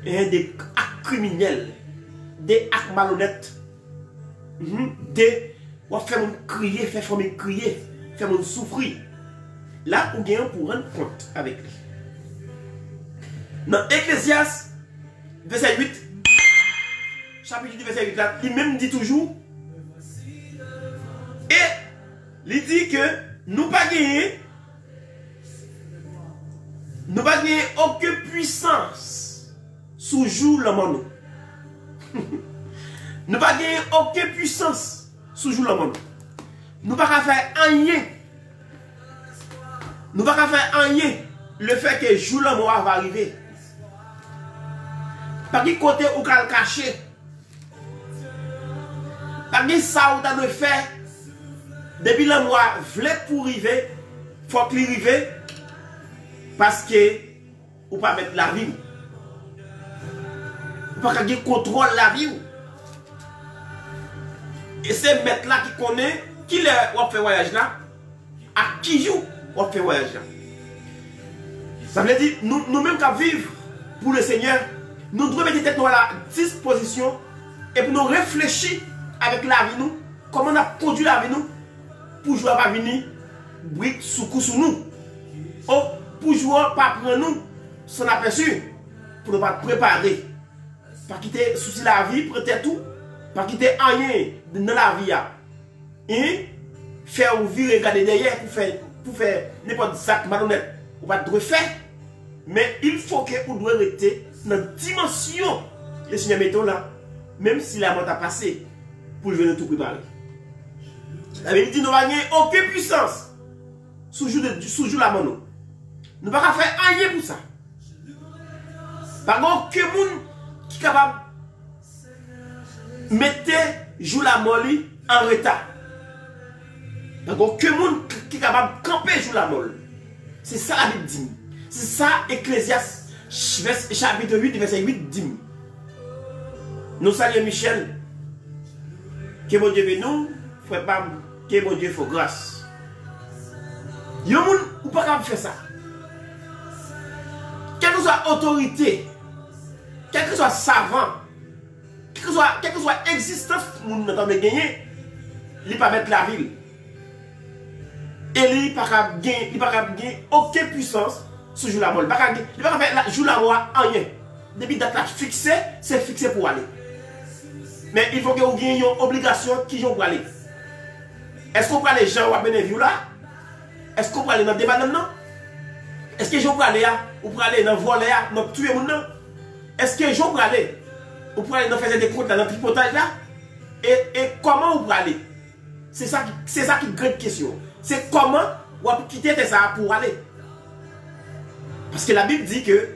des actes criminels, des actes malhonnêtes, des faire crier, faire famille crier, faire souffrir. Là, ou gagnez pour rendre compte avec lui. Dans Ecclésiaste, verset 8, chapitre 8, verset 8, là, il même dit toujours, et il dit que nous pas gagner aucune puissance sous jour le monde. Nous pas gagner aucune puissance sous jour le monde. Nous pas faire rien. Nous pas faire rien le fait que jour le mois va arriver. Par qui côté ou qu'à le cacher. Par qui ça ou de faire depuis le mois voulait pour arriver, faut qu'il arrive parce que ou pas mettre la vie. Ou pas qu'il contrôle la vie. Et c'est mettre là qui connaît qui le fait voyage là, à qui joue on fait voyage là. Ça veut dire nous-mêmes qui vivons pour le Seigneur, nous devons mettre tête à la disposition et pour nous réfléchir avec la vie nous, comment on a produit la vie nous pour jouer pas venir brique sous nous. Oh, pour jouer pas prendre nous son aperçu pour ne pas préparer. Pas quitter souci la vie, prêter tout, pas quitter rien dans la vie. Et faire ou virer regarder derrière pour faire n'importe sac malhonnête ou pas de faire. Mais il faut que vous doit rester dans la dimension le Seigneur mettons là, même si la mort a passé pour venir tout préparer. La Bible dit nous n'avons aucune puissance sous jour la mort. Nous ne pouvons pas faire rien pour ça. Par contre, aucun monde qui est capable de mettre jour la mort en retard. Par contre, aucun monde qui est capable de camper jour la mort. C'est ça la Bible dit. C'est ça Ecclésiaste chapitre 8 verset 8 dit. Nous saluons Michel. Que mon Dieu bénisse, frère Pam, que mon Dieu fasse grâce. Yon moun ou pas capable faire ça. Quelle que soit autorité, quel que soit savant, quelle que soit existence moun n'a pas gagner, il pas mettre la ville. Et il pas capable gagner aucune puissance sur jour la mort. Il pas capable faire jour la mort en rien. Depuis date là fixée, c'est fixé pour aller. Mais il faut que vous ayez une obligation qui sont pour aller. Est-ce qu'on peut aller gens ou à bénévole là? Est-ce qu'on peut aller dans le débat non? Est-ce que je peux aller là? Ou pour aller dans le volet là? Dans tuer mon nom? Est-ce que je peux aller? Ou pour aller dans faire des comptes dans le tripotage là? Et comment vous pouvez aller? C'est ça qui est une grande question. C'est comment vous pouvez quitter ça pour aller? Parce que la Bible dit que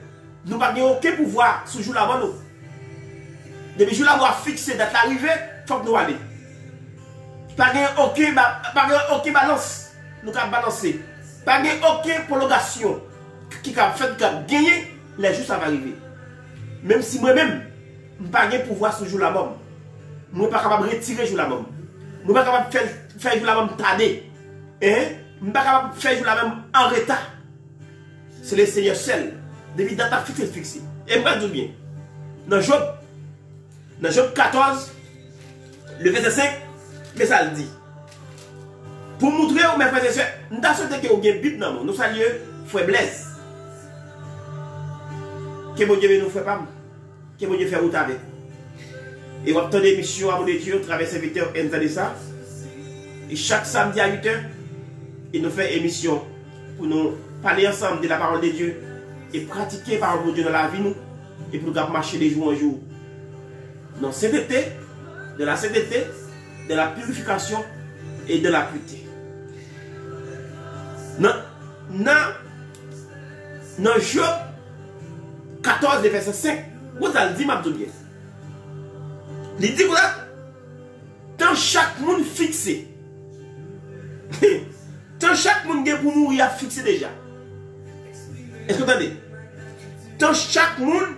nous n'avons aucun pouvoir sur jour la mort. Depuis jour la mort fixé date l'arrivée, il faut que nous allions. Pas aucune balance. Nous avons balancé. Pas aucune prolongation qui a fait gagner les jours ça va arriver. Même si moi-même, je n'ai pas de pouvoir sur jour la mort. Je ne suis pas capable de retirer jour la mort. Je ne suis pas capable de faire jour la mort tarder. Je ne suis pas capable de faire jour la mort en retard. C'est le Seigneur seul. Depuis date fixé. Et moi, je dis bien. Dans Job 14, le verset 5, mais ça le dit. Pour montrer aux mes frères et sœurs, nous avons souhaité que vous ayez une Bible dans nous saluons frère Blaise. Que mon Dieu nous fait pas. Que mon Dieu fait route avec. Et vous attendez l'émission à mon Dieu, travers serviteur Enzalissa. Et chaque samedi à 8h, il nous fait émission pour nous parler ensemble de la parole de Dieu et pratiquer la parole de Dieu dans la vie nous et pour nous marcher de jour en jour. Dans de la sainteté, de la purification et de la pureté. Dans Job 14, verset 5, vous allez dire, ma bien. Il dit voilà, dans chaque monde fixé, dans chaque monde pour mourir fixé déjà. Est-ce que vous entendez? Dans chaque monde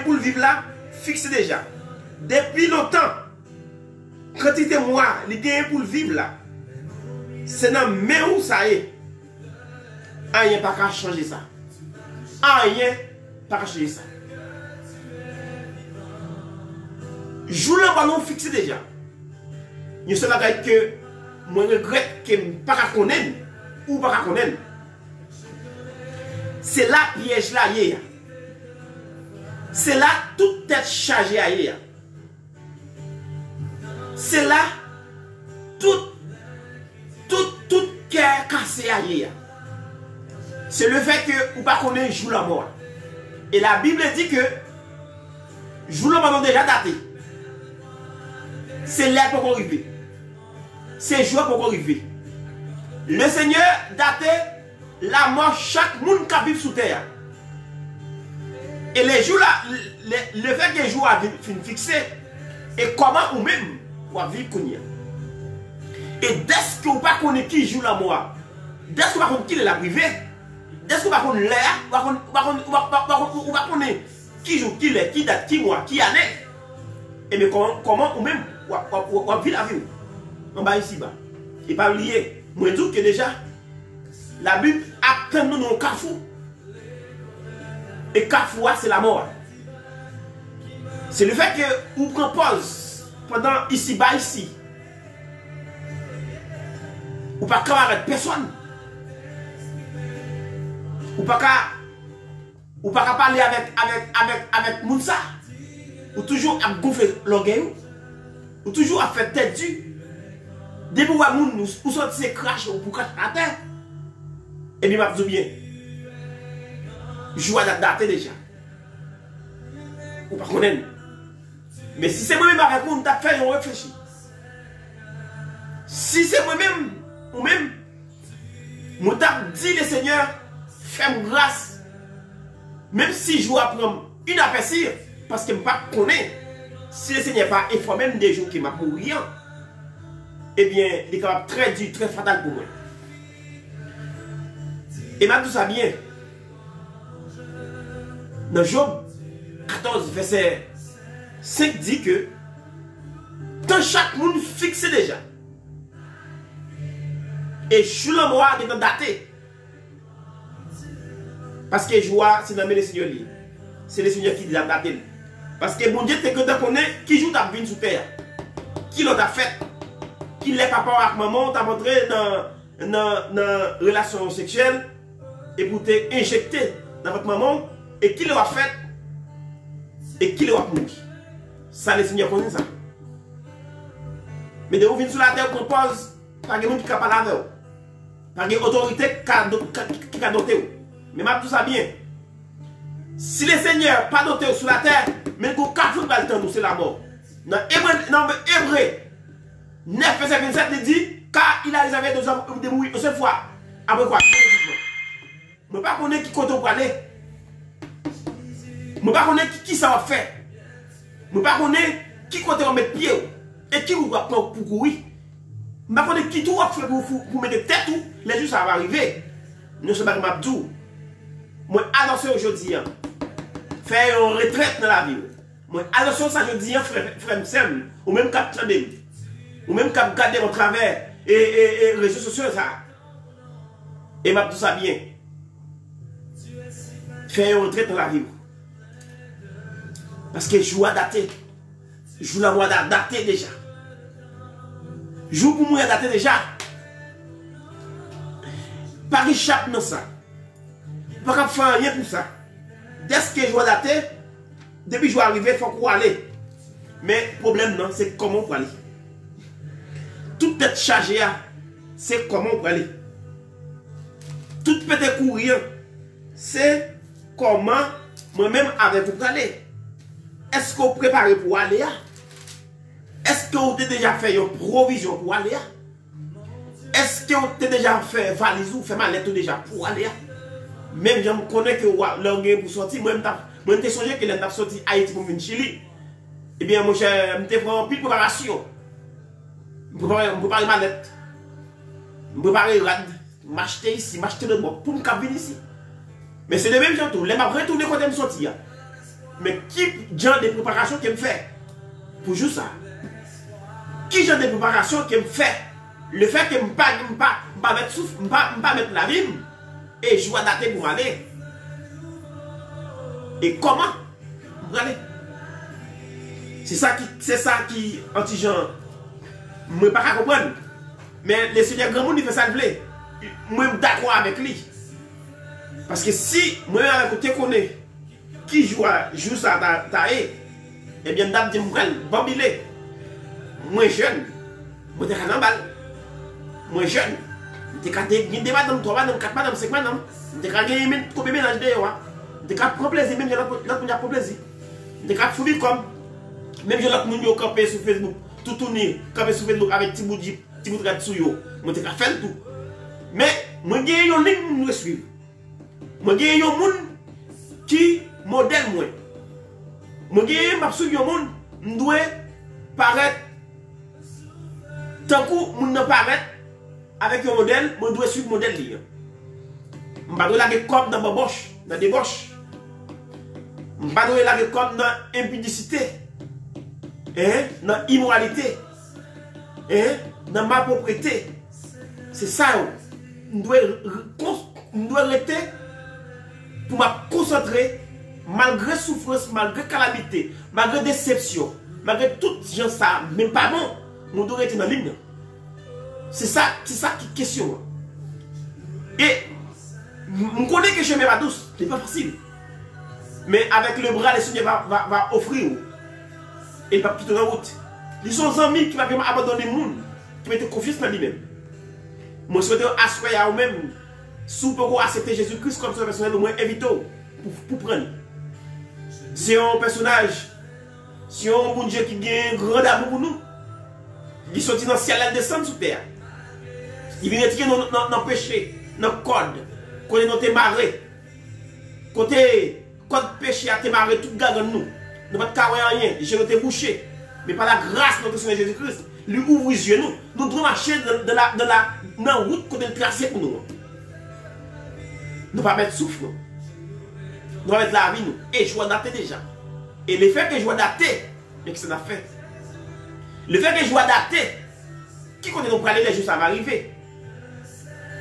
pour vivre là, fixé déjà. Depuis longtemps, quand il était moi, il était pour vivre là. C'est dans mais où ça est. Rien pas qu'à changer ça. Rien pas qu'à changer ça. Jour là, ballon fixé déjà. Il y a ce bagage que moi regrette que je ne pas connaître ou pas connaître. C'est là piège là hier. C'est là toute tête chargée hier. C'est là toute tout cœur cassé ailleurs. C'est le fait que vous ne connaissez pas jour la mort. Et la Bible dit que jour la mort déjà daté. C'est l'heure pour arriver. C'est jour pour arriver. Le Seigneur datait la mort chaque monde qui vit sous terre. Et les jours là, le fait que les jours a fixé, et comment ou même ou vivre qu'on y a. Et dès que vous ne connaissez pas qui joue la mort, dès que vous ne connaissez pas qui est la privée, dès que vous ne connaissez pas l'air, vous ne connaissez qui joue, qui est, qui date, qui mois, qui année, et mais comment ou même vous vivre la vie en bas ici bas. Et pas oublier, moi je dis que déjà, la Bible attend nous dans le carrefour. Et carrefour, c'est la mort. C'est le fait que vous prenez pause pendant ici bas ici. Ou pas arrêter personne. Ou pas parler avec Mounsa. Ou toujours à gonfler l'orgueil. Ou toujours à faire tête dure. Depuis que vous sortez crash ou pour crash à terre. Et bien, je bien. Je vois la date déjà. Ou pas connaître. Mais si c'est moi-même avec vous, on a fait, on réfléchit. Si c'est moi-même, ou même, on t'a dit le Seigneur, fais-moi grâce. Même si je dois prendre une aperçue, parce que je ne connais pas. Si le Seigneur n'est pas informé même des jours qui m'a mouru, eh bien, il est capable très dur, très fatal pour moi. Et maintenant, tout ça bien. Dans Job 14, verset 5 dit que dans chaque monde fixé déjà. Et je suis le mois de daté. Parce que je vois, c'est dans le Seigneur. C'est le Seigneur qui dit la daté. Parce que mon Dieu, c'est que tu connais qui joue ta vie sous terre. Qui l'a fait. Qui l'a papa avec maman, t'as montré dans la relation sexuelle. Et pour t'injecter dans votre maman. Et qui l'a fait. Et qui l'a mouru. Ça, le Seigneur connaît ça. Mais de vous venir sur la terre, on propose. Pas de monde qui a parlé avec vous. Pas d'autorité qui a doté. Mais ma tout ça bien. Si le Seigneur n'a pas doté sur la terre, mais qu'on a fait le temps, c'est la mort. Dans Hébreu 9, verset 27, il dit, car il a réservé 2 hommes de mourir une seule fois. Après quoi? Je ne sais pas qui côté pour aller. Je ne sais pas qui ça va faire. Je ne sais pas qui côté on met pied. Et qui vous va prendre pour courir. Je ne sais pas qui tout va faire pour mettre tête. Les jours ça va arriver. Nous sommes pas Mabdou. Moi, annoncer aujourd'hui, faire une retraite dans la vie. Moi, annoncer ça aujourd'hui, frère Sam, ou même cap Tandem, ou même cap garder au travers et réseaux sociaux, ça. Et Mabdou ça bien. Faire une retraite dans la vie. Parce que je joue à dater. Je joue la moi dater déjà. Joue pour moi dater déjà. Pas échappe dans ça. Pas faire rien pour ça. Dès que je dois dater, depuis que je dois arriver, il faut qu'on aller. Mais le problème, non, c'est comment on peut aller. Toute tête chargée, c'est comment on peut aller. Toute petite courir, c'est comment moi-même avec vous aller. Est-ce que vous préparez pour aller? Est-ce que vous avez déjà fait une provision pour aller? Est-ce que vous avez déjà fait valise ou fait mallette déjà pour aller? Même je me connais que l'orgueil pour sortir, moi je me songé que l'on sorti Haïti pour venir Chili. Eh bien, mon cher, je me fait une préparation. Je me prépare mallette. Je me prépare rad. Je m'acheter ici, m'acheter le bois pour me venir ici. Mais c'est le même genre tout. Je vais retourner quand je me sortir. Mais qui genre de préparation qui me fait pour juste ça? Qui genre de préparation qui me fait? Le fait que je ne pas mettre souffle, je ne pas mettre la rime, et je dois dater pour m'aller. Et comment pour aller? C'est ça qui anti-gens ne peux pas comprendre. Mais le Seigneur grand monde il fait ça le plaît. Moi je suis d'accord avec lui. Parce que si moi avec côté connais qui joue ça taé, eh bien je dis bambilé. Moi jeune, moi je suis en balle. moi jeune, je suis deux madame, trois madame, quatre madame, cinq madame, je suis même combien de mélange d'ailleurs. Je suis prendre plaisir, même je l'autre prendre plaisir. Je suis fouiller comme, même je l'autre monde campé sur Facebook, tout tourner, campé sur Facebook avec petit bout de sur yo. Moi je suis fait tout. Mais moi j'ai une ligne pour suivre. Moi j'ai un monde qui modèle moi. Moi j'ai un monde qui doit paraître tant que moun ne paraît avec un modèle, je dois suivre le modèle. Je ne dois pas la comme dans ma bouche, dans la débauche. Je ne dois pas la comme dans l'impudicité, dans l'immoralité, dans ma propriété. C'est ça. Je dois rester pour me concentrer malgré souffrance, malgré calamité, malgré déception, malgré tout gens ça, même pas bon. Je dois rester dans la ligne. C'est ça qui est question. Et je connais que je ne suis pas douce, ce n'est pas facile. Mais avec le bras, le Seigneur va offrir. Et il va quitter la route. Ils sont amis qui vont abandonner le monde, qui mettent confiance dans lui-même. Moi, je souhaite assurer à vous-même, si vous pouvez accepter Jésus-Christ comme son personnel, au moins évitez pour prendre. C'est un personnage, c'est un bon Dieu qui a un grand amour pour nous. Il sortit dans le ciel, il descend sur terre. Il vient retirer dans le péché, dans le code, quand il est marré. Côté code péché a été marré, tout garde nous. Nous ne pouvons pas rien, j'ai été bouché. Mais par la grâce de notre Seigneur Jésus-Christ, lui ouvre les yeux. Nous devons marcher dans la route qu'on a tracée pour nous. Nous ne pouvons pas mettre souffle. Nous devons mettre la vie. Et je dois dater déjà. Et le fait que je dois dater, c'est que ça n'a fait. Le fait que je dois dater, qui compte nous parler les jours, ça va arriver.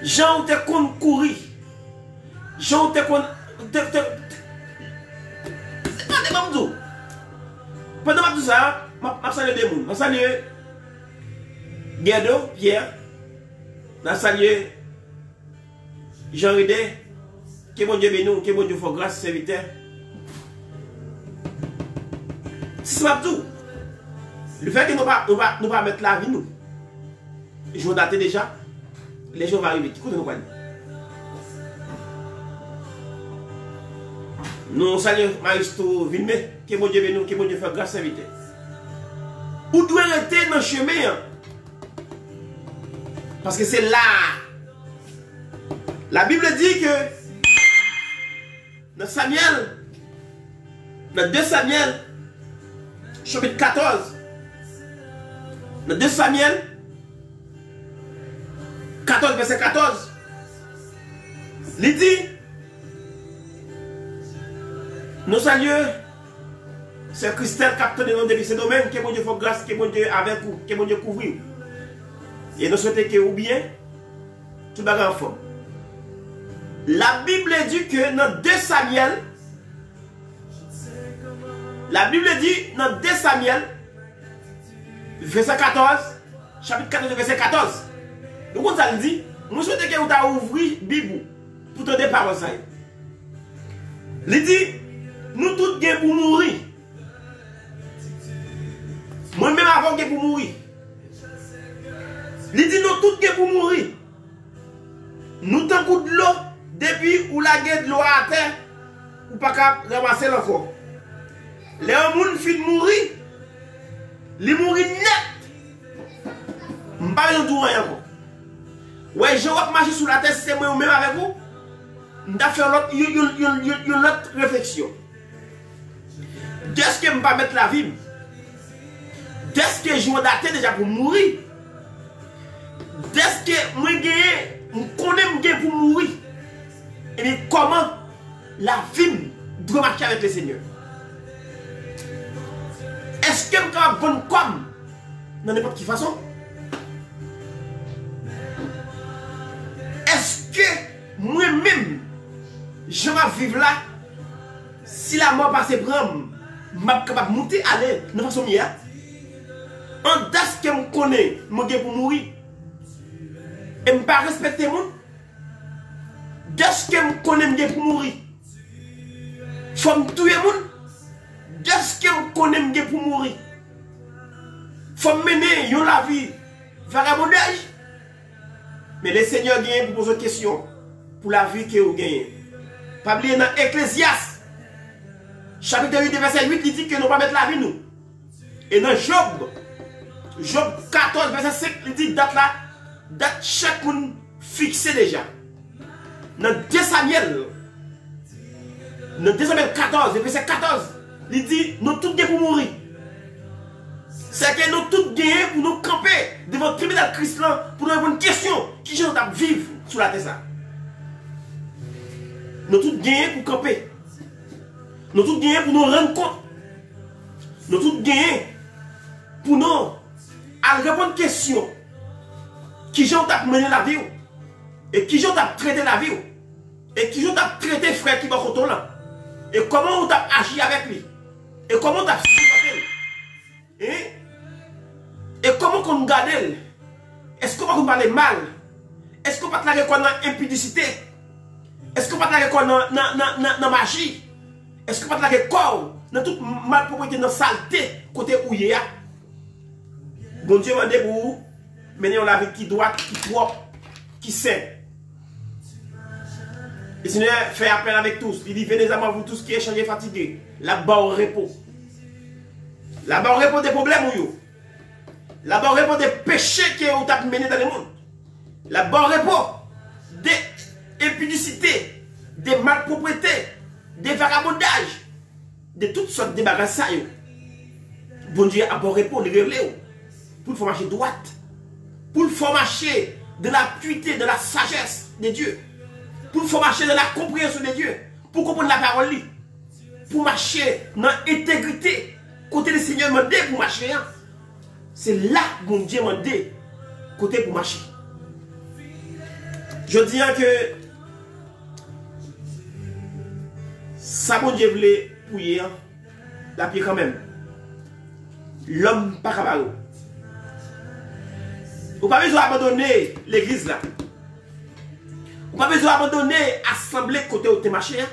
Jean te compte courir. Jean te compte. C'est pas des mamdou. Pendant tout ça, je salue des gens. Je salue Guerdo, Pierre. Je salue Jean Ridé. Que bon Dieu bénisse, que bon Dieu fasse grâce, serviteur. C'est pas tout. Le fait que nous ne pas mettre la vie, nous. Je vais dater déjà. Les gens vont arriver. Qui compte nous parler? Nous saluons Maestro Vilmé. Que bon Dieu bénisse, que bon Dieu fasse grâce, serviteur. Où doit rester dans le chemin? Parce que c'est là. La Bible dit que dans Samuel, dans 2 Samuel, chapitre 14, dans 2 Samuel 14, verset 14, il dit, nous saluons, c'est Christelle capteur de nom de ce domaine, que bon Dieu fasse grâce, que bon Dieu avec vous, que bon Dieu couvre. Et nous souhaitons que vous bien, tout le monde en forme. La Bible dit que dans 2 Samuel, la Bible dit dans 2 Samuel, verset 14, chapitre 14, verset 14. Donc, ça dit, nous souhaitons que vous avez ouvert la Bible pour te départ. Il dit, nous tous sommes pour mourir. Moi-même avant pour mourir. Il dit, nous tous sommes pour mourir. Nous t'en de l'eau, depuis où la gueule de l'eau à terre, ou pas qu'à ramasser encore. Les gens finissent de mourir. Ils mourent net. Je ne vais pas tout rien encore. Ouais, je vais marcher sur la terre, c'est moi-même avec vous. Je vais faire une autre réflexion. Est-ce que je ne vais pas mettre la vie? Est-ce que je vais dater déjà pour mourir? Est-ce que je connais pour mourir? Et bien, comment la vie doit marcher avec le Seigneur? Est-ce que je suis bonne comme dans n'importe quelle façon? Est-ce que moi-même, je vais vivre là, si la mort passe prendre, je suis capable de monter, aller de façon meilleure? Est-ce que je connais, je suis pour mourir? Et je ne pas respecter le monde? Est-ce que je connais, je pour mourir? Il faut me tuer le monde? Est-ce que je connais, pour mourir? Il faut mener la vie vagabondage? Mais le Seigneur gagne pour poser une question pour la vie que vous gagnez. Pas oublier dans Ecclésiaste, chapitre 8, verset 8, il dit que nous ne pas mettre la vie nous. Et dans Job 14, verset 5, il dit date là, date chaque monde fixé déjà. Dans 2 Samuel 14, verset 14, il dit nous tous gagnons pour mourir. C'est que nous tous gagnons pour nous camper devant le tribunal Christ pour nous répondre une question qui j'en ai vivre sur la terre. Nous tous gagnons pour camper. Nous tous gagnons pour nous rendre compte. Nous tous gagnons pour nous répondre à une question qui j'en ai mené la vie et qui j'en ai traité la vie et qui j'en ai traité frère qui va retourner là. Et comment on t'a agi avec lui. Et comment on t'a supporté. Et comment qu'on garde. Est-ce qu'on va nous parler mal? Est-ce qu'on va te la reconnaître dans impudicité? Est-ce qu'on va te la reconnaître dans magie? Est-ce qu'on va te la reconnaître dans toute malpropreté, dans saleté, côté où il y a? Bon Dieu m'a dit pour vous, mener la vie qui doit, qui propre, qui saint. Le Seigneur fait appel avec tous. Il dit, venez à moi, vous tous qui êtes changés, fatigués. Là-bas au repos. Là-bas au repos des problèmes ou yo. Là-bas au repos des péchés qui ont été menés dans le monde. Là-bas au repos des impudicités, des malpropretés, des vagabondages, de toutes sortes de bagages. Bon Dieu a bon repos, le réveiller. Pour le faire marcher droite. Pour le faire marcher de la pureté, de la sagesse de Dieu. Pour le faire marcher de la compréhension de Dieu. Pour comprendre la parole. Pour marcher dans l'intégrité. Côté le Seigneur m'a dit pour marcher. C'est là que mon Dieu m'a dit côté pour marcher. Je dis que ça bon Dieu voulait pouiller la pied quand même. L'homme pas capable. Vous n'avez pas besoin d'abandonner l'église là. Vous n'avez pas besoin d'abandonner l'assemblée côté où tu marché.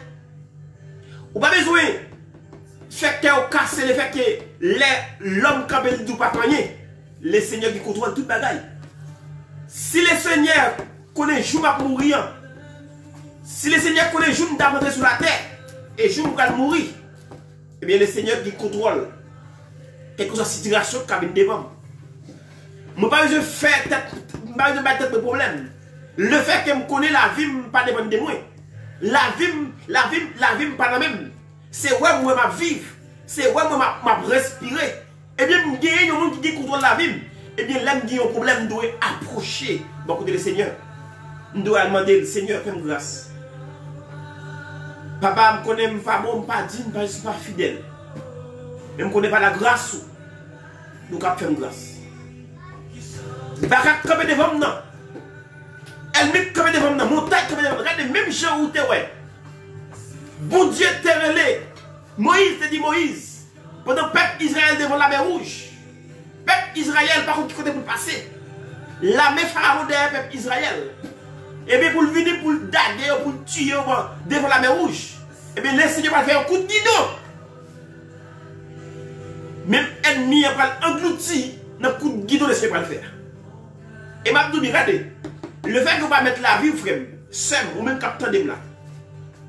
Vous n'avez pas besoin de faire que casser le fait que l'homme qui a besoin de pas gagner. Le Seigneur qui contrôle toute bagaille. Si le Seigneur connaît jour à mourir, si le Seigneur connaît jour d'abandonner sur la terre et jour à mourir, eh bien le Seigneur qui contrôle quelque chose de situation qui a devant. Je n'ai pas besoin de faire tête de problème. Le fait que je connais la vie, je ne pas dépendre de moi. La vie, pas la même. C'est où moi je vivre. C'est où moi je respirer. Et bien, je gagne un monde qui contrôle la vie. Et bien, là, je gagne un problème, je dois approcher beaucoup de Seigneur. Je dois demander le Seigneur, fais-moi grâce. Papa, je ne connais pas bon, je ne pas digne, je ne suis pas fidèle. Je ne connais pas la grâce. Donc, je fais grâce. Barak comme devant nous. Elle met comme devant nous. Montagne comme devant nous. Regardez, même gens où tu es. Bon Dieu t'a relé. Moïse te dit Moïse. Pendant le peuple Israël devant la mer rouge. Peuple Israël, par contre, qui côté pour passer. La mer Pharaon derrière le peuple Israël. Et bien, pour venir, pour le daguer, pour le tuer devant la mer rouge. Et bien, le Seigneur va faire un coup de guidon. Même ennemi va engloutir dans le coup de guidon, le Seigneur va le faire. Et m'a dit, regardez, le fait que vous ne pas mettre la vie, frère, seul, ou même capteur de là,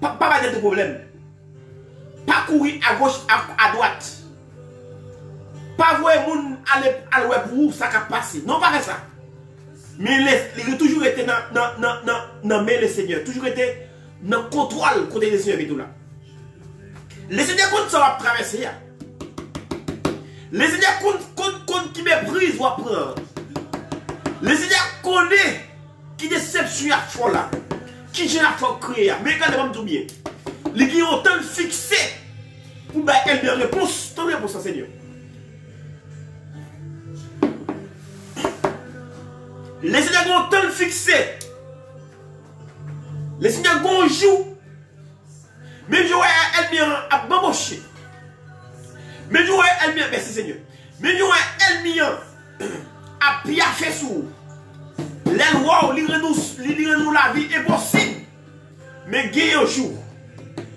pas de problème. Pas courir à gauche, à droite. Pas voir les gens aller pour vous, ça qui a passé. Non, pas ça. Mais il a toujours été dans main le Seigneur, toujours été dans le contrôle côté le Seigneur et tout là. Le Seigneur compte ça va traverser. Le Seigneur compte qui méprise va prendre. Le Seigneur connaît qui déception à fond là, qui j'ai la foi créée. Mais quand même tout bien, les qui ont tant fixé pour bailler une réponse, ton réponse, Seigneur. Les Seigneur ont tant fixé. Les Seigneur ont joué. Mais je vois elle à bambocher. Mais je vois elle merci Seigneur. Mais je vois elle à piaffer sous. Les lois, nous la vie impossible. Mais il y a un jour,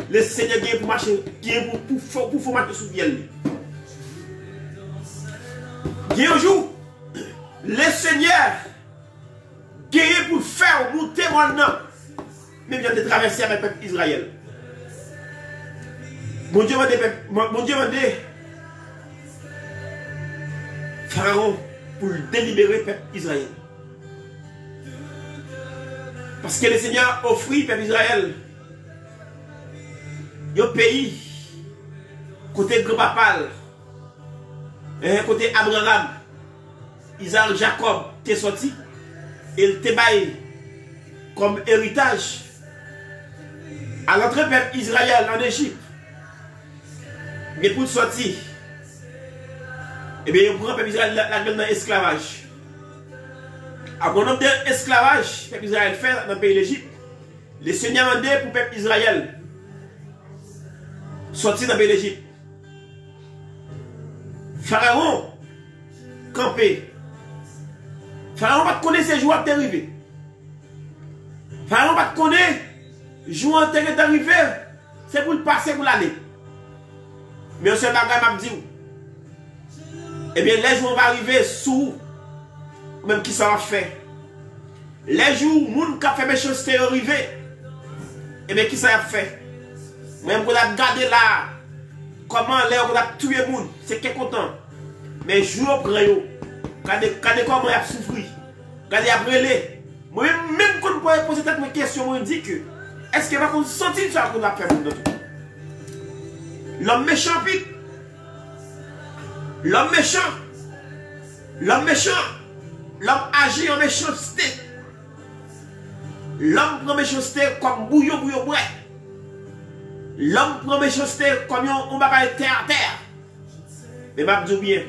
le Seigneur vient pour marcher, pour marcher sous elle. Il y a un jour, le Seigneur gagné pour faire monter maintenant. Même bien de traverser avec le peuple Israël. Mon Dieu m'a dit, Pharaon pour délibérer le peuple Israël. Parce que le Seigneur offrit au peuple Israël un pays côté grand-papal, côté Abraham, Isaac, Jacob, t'es sorti, et il te baille comme héritage à l'entrée du peuple Israël en Égypte. Mais pour sortir, et bien, il prend le peuple Israël la gueule dans l'esclavage. À bon nombre d'esclavage, le peuple Israël fait dans le pays d'Égypte, le Seigneur a demandé pour le peuple Israël sortir dans le pays d'Égypte. Pharaon, campé. Pharaon va te connaître ces jours qui arrivés. Pharaon va te connaître les jours qui est arrivé. C'est pour le passer, pour l'aller. Mais on se bagage m'a dit. Eh bien, les jours vont arriver sous, même qui sera fait. Les jours où les gens qui ont fait méchanceté arrivés, eh bien, qui sera fait. Même pour la garder là, comment les gens ont tué les gens, c'est qui est content. Mais jour après, regardez comment ils ont souffert. Regardez après les. Même quand on peut poser cette question, on dit que est-ce qu'il va qu'on sentir ça qu'on a fait pour nous? L'homme méchant, puis l'homme méchant, l'homme agit en méchanceté. L'homme prend méchanceté comme bouillon bois. L'homme prend méchanceté comme on va pas terre à terre. Mais je dis bien,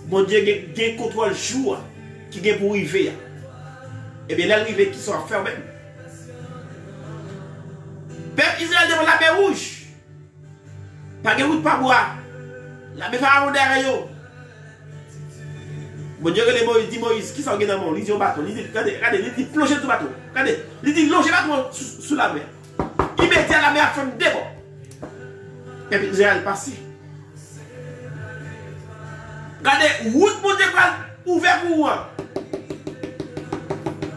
bon Dieu a un contrôle jour qui est pour arriver. Et bien l'arrivée qui sera fermée. Peuple Israël devant la mer rouge. Pas de route, pas bois. La mer Pharaon derrière eux. Bon Dieu, il dit Moïse, qui s'en dans le monde? Il dit au bateau. Il dit, regardez, il dit plongez tout le bateau. Regardez, il dit longez le bateau sous la mer. Il mettait la mer à fond de débord. Peuple Israël passé. Regardez, route mon Dieu ouvert pour vous.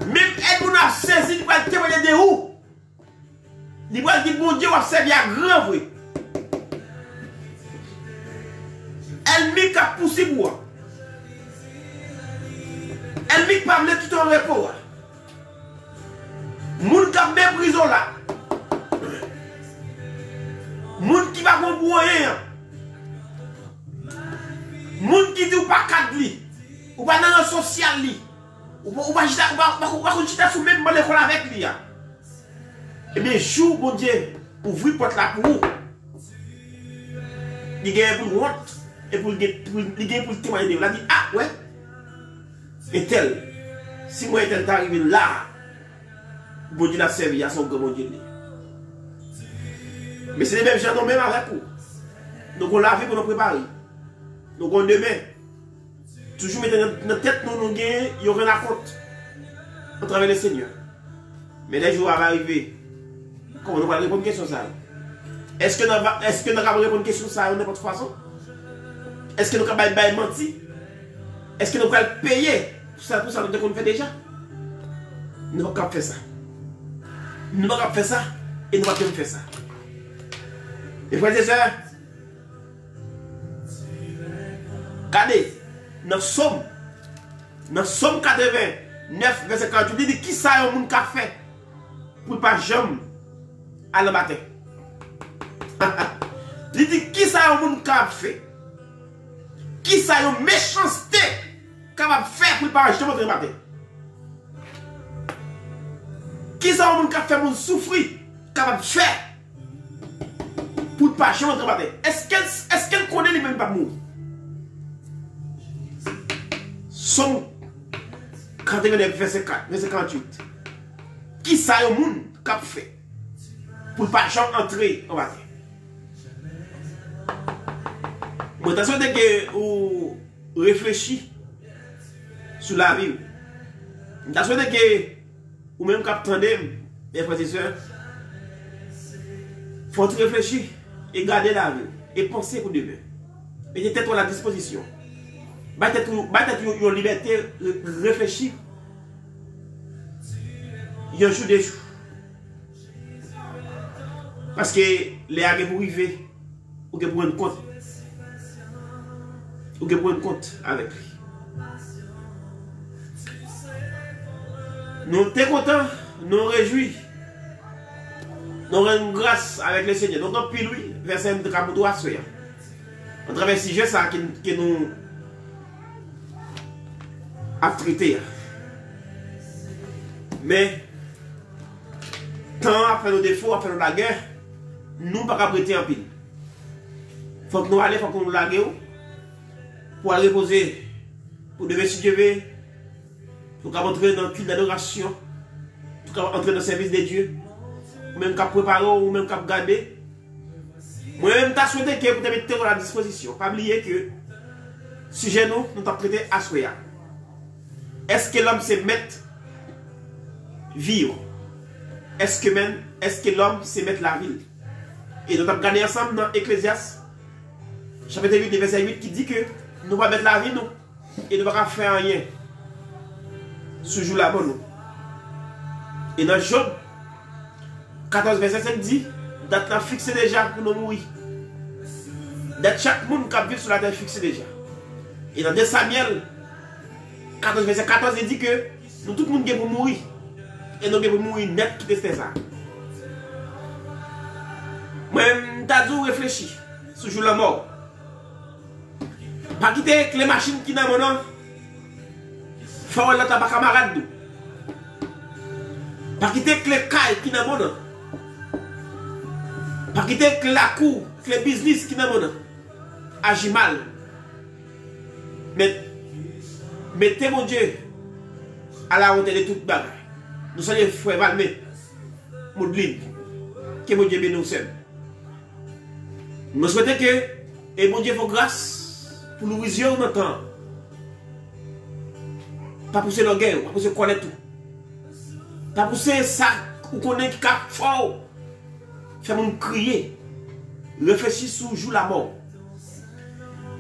Même elle nous a saisi, il va témoigner de où? Il va dire, mon Dieu, va servir à grand vrai. Elle m'a qu'à pousser pour moi. Elle m'a pas amené tout en repos. Moun qui a mis prison là. Moun qui va comprendre. Moun qui dit ou pas cadre li. Ou pas dans le social li. Ou pas juste sous même l'école avec lui. Eh bien, jour, bon Dieu, ouvrir porte là pour vous. Il gagne pour honte et pour témoigner. Il a dit, ah ouais, et tel, si moi et tel t'arrive là, bon Dieu l'a servi à son grand bon Dieu. Mais c'est les mêmes gens, même avec vous. Donc on l'a vu pour nous préparer. Donc on demain, toujours mettre dans notre tête, nous gagnons, il y aura la compte à travers le Seigneur. Mais les jours vont arriver. Comment nous allons répondre à une question ça? Est-ce que nous allons répondre à une question ça de n'importe façon? Est-ce que nous allons mentir? Est-ce que nous allons payer pour ça qu'on fait déjà? Nous ne pouvons pas faire ça. Nous ne pouvons pas faire ça et nous ne pouvons pas faire ça. Et frères et sœurs, regardez, dans Somme 89, verset 48, il dit qui ça a un monde qui a fait pour ne pas jamais aller matin. Il dit qui ça a un monde qui a fait? Qui ça a une méchanceté capable de faire pour ne pas jamais aller matin? Qui ça a un monde qui a fait pour souffrir capable de faire pour ne pas jamais aller matin? Est-ce qu'elle connaît les mêmes pas mourir? Somme 49, verset 4, verset 48. Qui ça y a un monde qui a fait pour ne pas jamais entrer en matin? Mais attention dès que vous réfléchissez sur la vie. Attention dès que vous même attendez, mes frères et sœurs, il faut réfléchir et garder la vie et penser pour demain. Mettez tête à la disposition. Battez une liberté, réfléchir il y a un jour des jours. Parce que les agents pour arriver, ou pour prendre compte. Ou prendre compte avec lui. Nous sommes contents, nous nous réjouis. Nous rendons grâce avec le Seigneur. Donc, puis lui, verset 43 à soir. On travers ce sujet ça que nous avons traité. Mais, tant après nos défauts, après la guerre, nous ne pouvons pas prêter en pile. Il faut que nous allions, il faut que nous laguions pour aller reposer, pour devenir Dieu, pour entrer dans le culte d'adoration, pour entrer dans le service de Dieu, ou même qu'à préparer, ou même qu'à garder. Moi-même, je souhaité que vous mettez à la disposition. Pas oublier que sujet nous avons traité à soi. Est-ce que l'homme se met vivre? Est-ce que l'homme se met la ville? Et nous avons regardé ensemble dans Ecclésiaste, chapitre 8, verset 8, qui dit que nous allons mettre la vie, nous, et nous ne allons pas faire rien. Ce jour-là, nous. Et dans Job 14, verset 5 dit, date là fixée déjà pour nous mourir. Date chaque monde qui vit sur la terre fixée déjà. Et dans 2 Samuel 14, verset 14, il dit que nous tout le monde est pour mourir. Et nous devons mourir net qui testait ça. Moi-même, je réfléchi ce jour la mort. Pas quitter les machines qui n'ont pas. Faut la tabac camarade. Pas quitter les cailles qui n'ont pas. Pas quitter la cour, les business qui n'ont pas. Agir mal. Mettez mon Dieu à la hauteur de toute bagarre. Nous sommes les frères Valmé, Moudeline, que mon Dieu bénisse nous. Nous souhaitons que, et mon Dieu, faut grâce pour nous visionner maintenant. Pas pousser la guerre, pas pousser connaître tout. Pas pousser ça, ou connaître qui est fort. Faire-nous crier. Réfléchir sur jour la mort.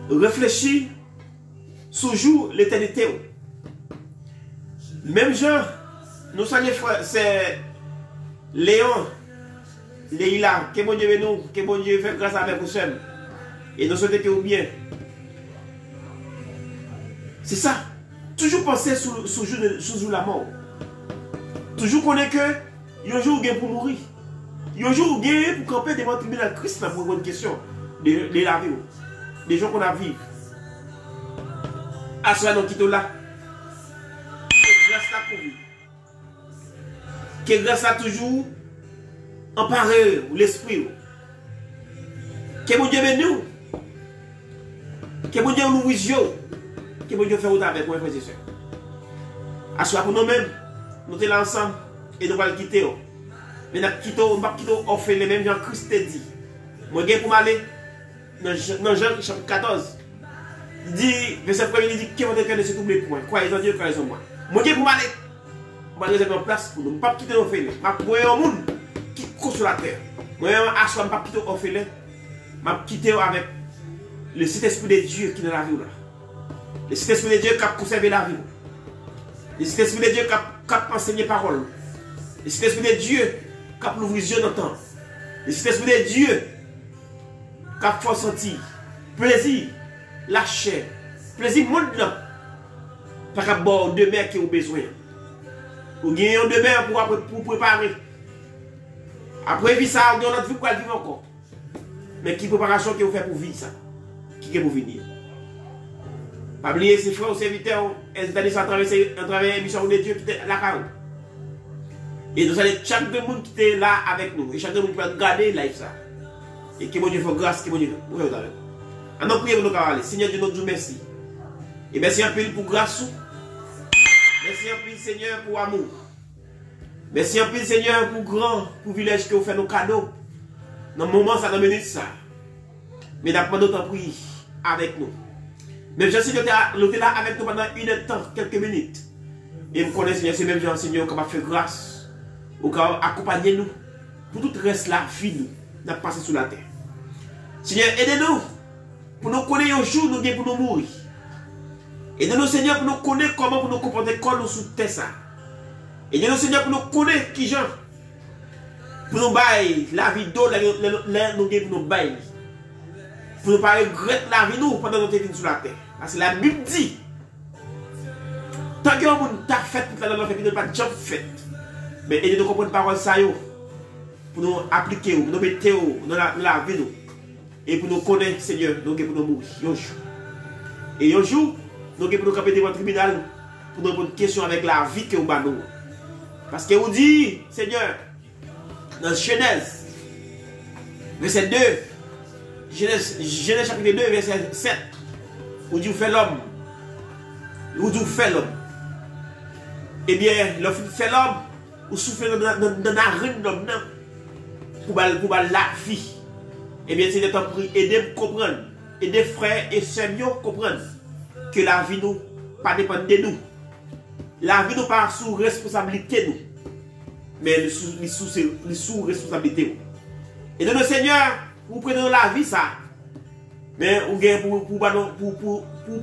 Réfléchir sur jour l'éternité. Même gens, nous sommes les frères, c'est Léon, Léila, que bon Dieu veut nous, que bon Dieu fait grâce avec vous. Et nous souhaitons que vous bien. C'est ça. Toujours penser sur jour la mort. Toujours connaître que, il y a un jour où pour mourir. Il y a un jour où pour camper devant le tribunal Christ pour répondre à une question de la vie. Des gens qu'on a vivre. À cela, nous quittons là. Que grâce là pour vous. Que grâce là toujours emparé l'esprit. Que mon Dieu bénisse. Que mon Dieu nous visionne. Que mon Dieu fait autant avec moi, frères et sœurs. À cela pour nous-mêmes, nous sommes là ensemble et nous allons quitter. Mais nous quittons, on fait les mêmes gens que Christ dit. Moi, je vais pour m'aller dans Jean chapitre 14. Il dit, verset 1er, il dit, qui va te faire de ce double point? Croyez en Dieu, croyez en moi. Moi, je vais pour m'aller. Je vais réserver une place pour nous. Je ne vais pas quitter nos fêlés. Je vais un monde qui court sur la terre. Moi, je ne vais pas quitter nos fêlés. Je vais quitter avec le Saint-Esprit de Dieu qui est dans la vie. Le Saint-Esprit de Dieu qui a conservé la vie. Le Saint-Esprit de Dieu qui a enseigné la parole. Le Saint-Esprit de Dieu qui a l'ouvrision d'entendre. Le Saint-Esprit de Dieu qui a fait sentir plaisir, la chair, plaisir monde là. Pas qu'à bord de mer qui ont besoin. Vous gagnez de mer pour préparer. Après vivre ça, vous avez notre vie pour vivre encore. Mais qui préparation que vous faites pour vivre ça? Qui est pour venir? Pas oublier ses frères, ses serviteurs, ils à travers l'émission de Dieu qui était là. Et nous allons chaque monde qui était là avec nous. Et chaque monde qui va regarder live ça. Et que mon Dieu fait grâce, que mon Dieu fait grâce. En nous prions pour nous aller. Seigneur Dieu, nous merci. Et merci un peu pour grâce. Merci un peu Seigneur pour amour. Merci un peu Seigneur pour grand privilège que vous faites nos cadeaux. Dans le moment, ça dans minute ça. Mais d'après notre prière avec nous. Même je sais que tu es là avec nous pendant une heure de temps, quelques minutes. Et vous connaissez Seigneur, c'est même Jean Seigneur qui va faire grâce. Ou qui va accompagner nous. Pour tout reste la vie nous. N'a passé sur la terre. Seigneur, aidez-nous. Pour nous connaître un jour, nous pour nous mourir. Aidez-nous, Seigneur, pour nous connaître comment pour nous comporter quand nous sous terre ça. Et Dieu, Seigneur, pour nous connaître qui gens, pour nous bailler la vie d'autres, nous nous bailler. Pour ne pas regretter la vie nous pendant notre vie sur la terre. Parce que la Bible dit, tant que vous avez fait toute la vie, vous n'avez pas de job fait. Mais aidez nous comprendre parole ça, pour nous appliquer, pour nous mettre dans la vie nous. Et pour nous connaître, Seigneur, nous pour nous mourir. Et un jour, nous pour nous camper devant le tribunal, pour nous répondre une question avec la vie que vous avez. Parce que vous dit, Seigneur, dans Genèse, verset 2, Genèse chapitre 2, verset 7, vous dit, vous faites l'homme. Vous dit, vous faites l'homme. Eh bien, le fait l'homme, vous soufflez dans la rue de l'homme, pour la vie. Eh bien, c'est de temps pour aider à comprendre, aider frères et sœurs à comprendre que la vie nous pas dépend de nous. La vie nous pas sous responsabilité nous, mais sous responsabilité. Et donc le Seigneur, vous prenez la vie ça, mais pour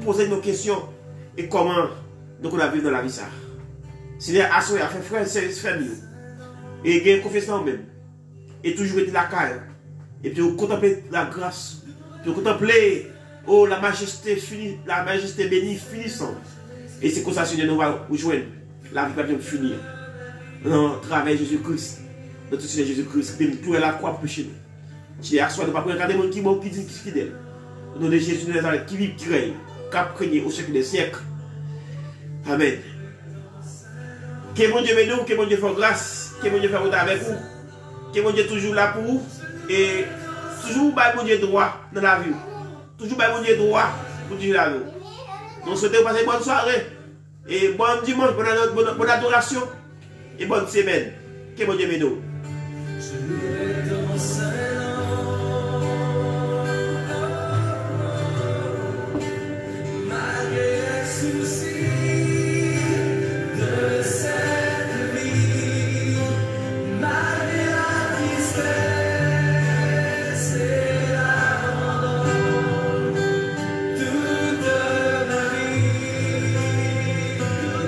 poser nos questions et comment nous allons vivre dans la vie ça. Seigneur, assoyez, fait frère, c'est mieux. Et gagne confiance en même. Et toujours être la caille. Et puis vous contemplez la grâce. Puis vous contemplez la majesté bénie finissante. Et c'est comme ça, Seigneur, nous va vous joindre. La vie va bien finir. Dans le travail de Jésus-Christ. Notre Seigneur Jésus-Christ. Qui tout est la croix pour chez nous. Si à soi, nous ne pouvons pas regarder les gens qui disent qui sont fidèles. Nous de Jésus de Nazareth qui vit, qui règne, qui a craigné au siècle des siècles. Amen. Que mon Dieu m'aide nous, que mon Dieu fasse grâce, que mon Dieu fasse avec vous, que mon Dieu toujours là pour vous, et toujours mon Dieu droit dans la vie. Toujours mon Dieu droit pour dire la vie. Nous souhaitons passer une bonne soirée, et bon dimanche, bonne adoration, et bonne semaine. Que mon Dieu m'aide nous.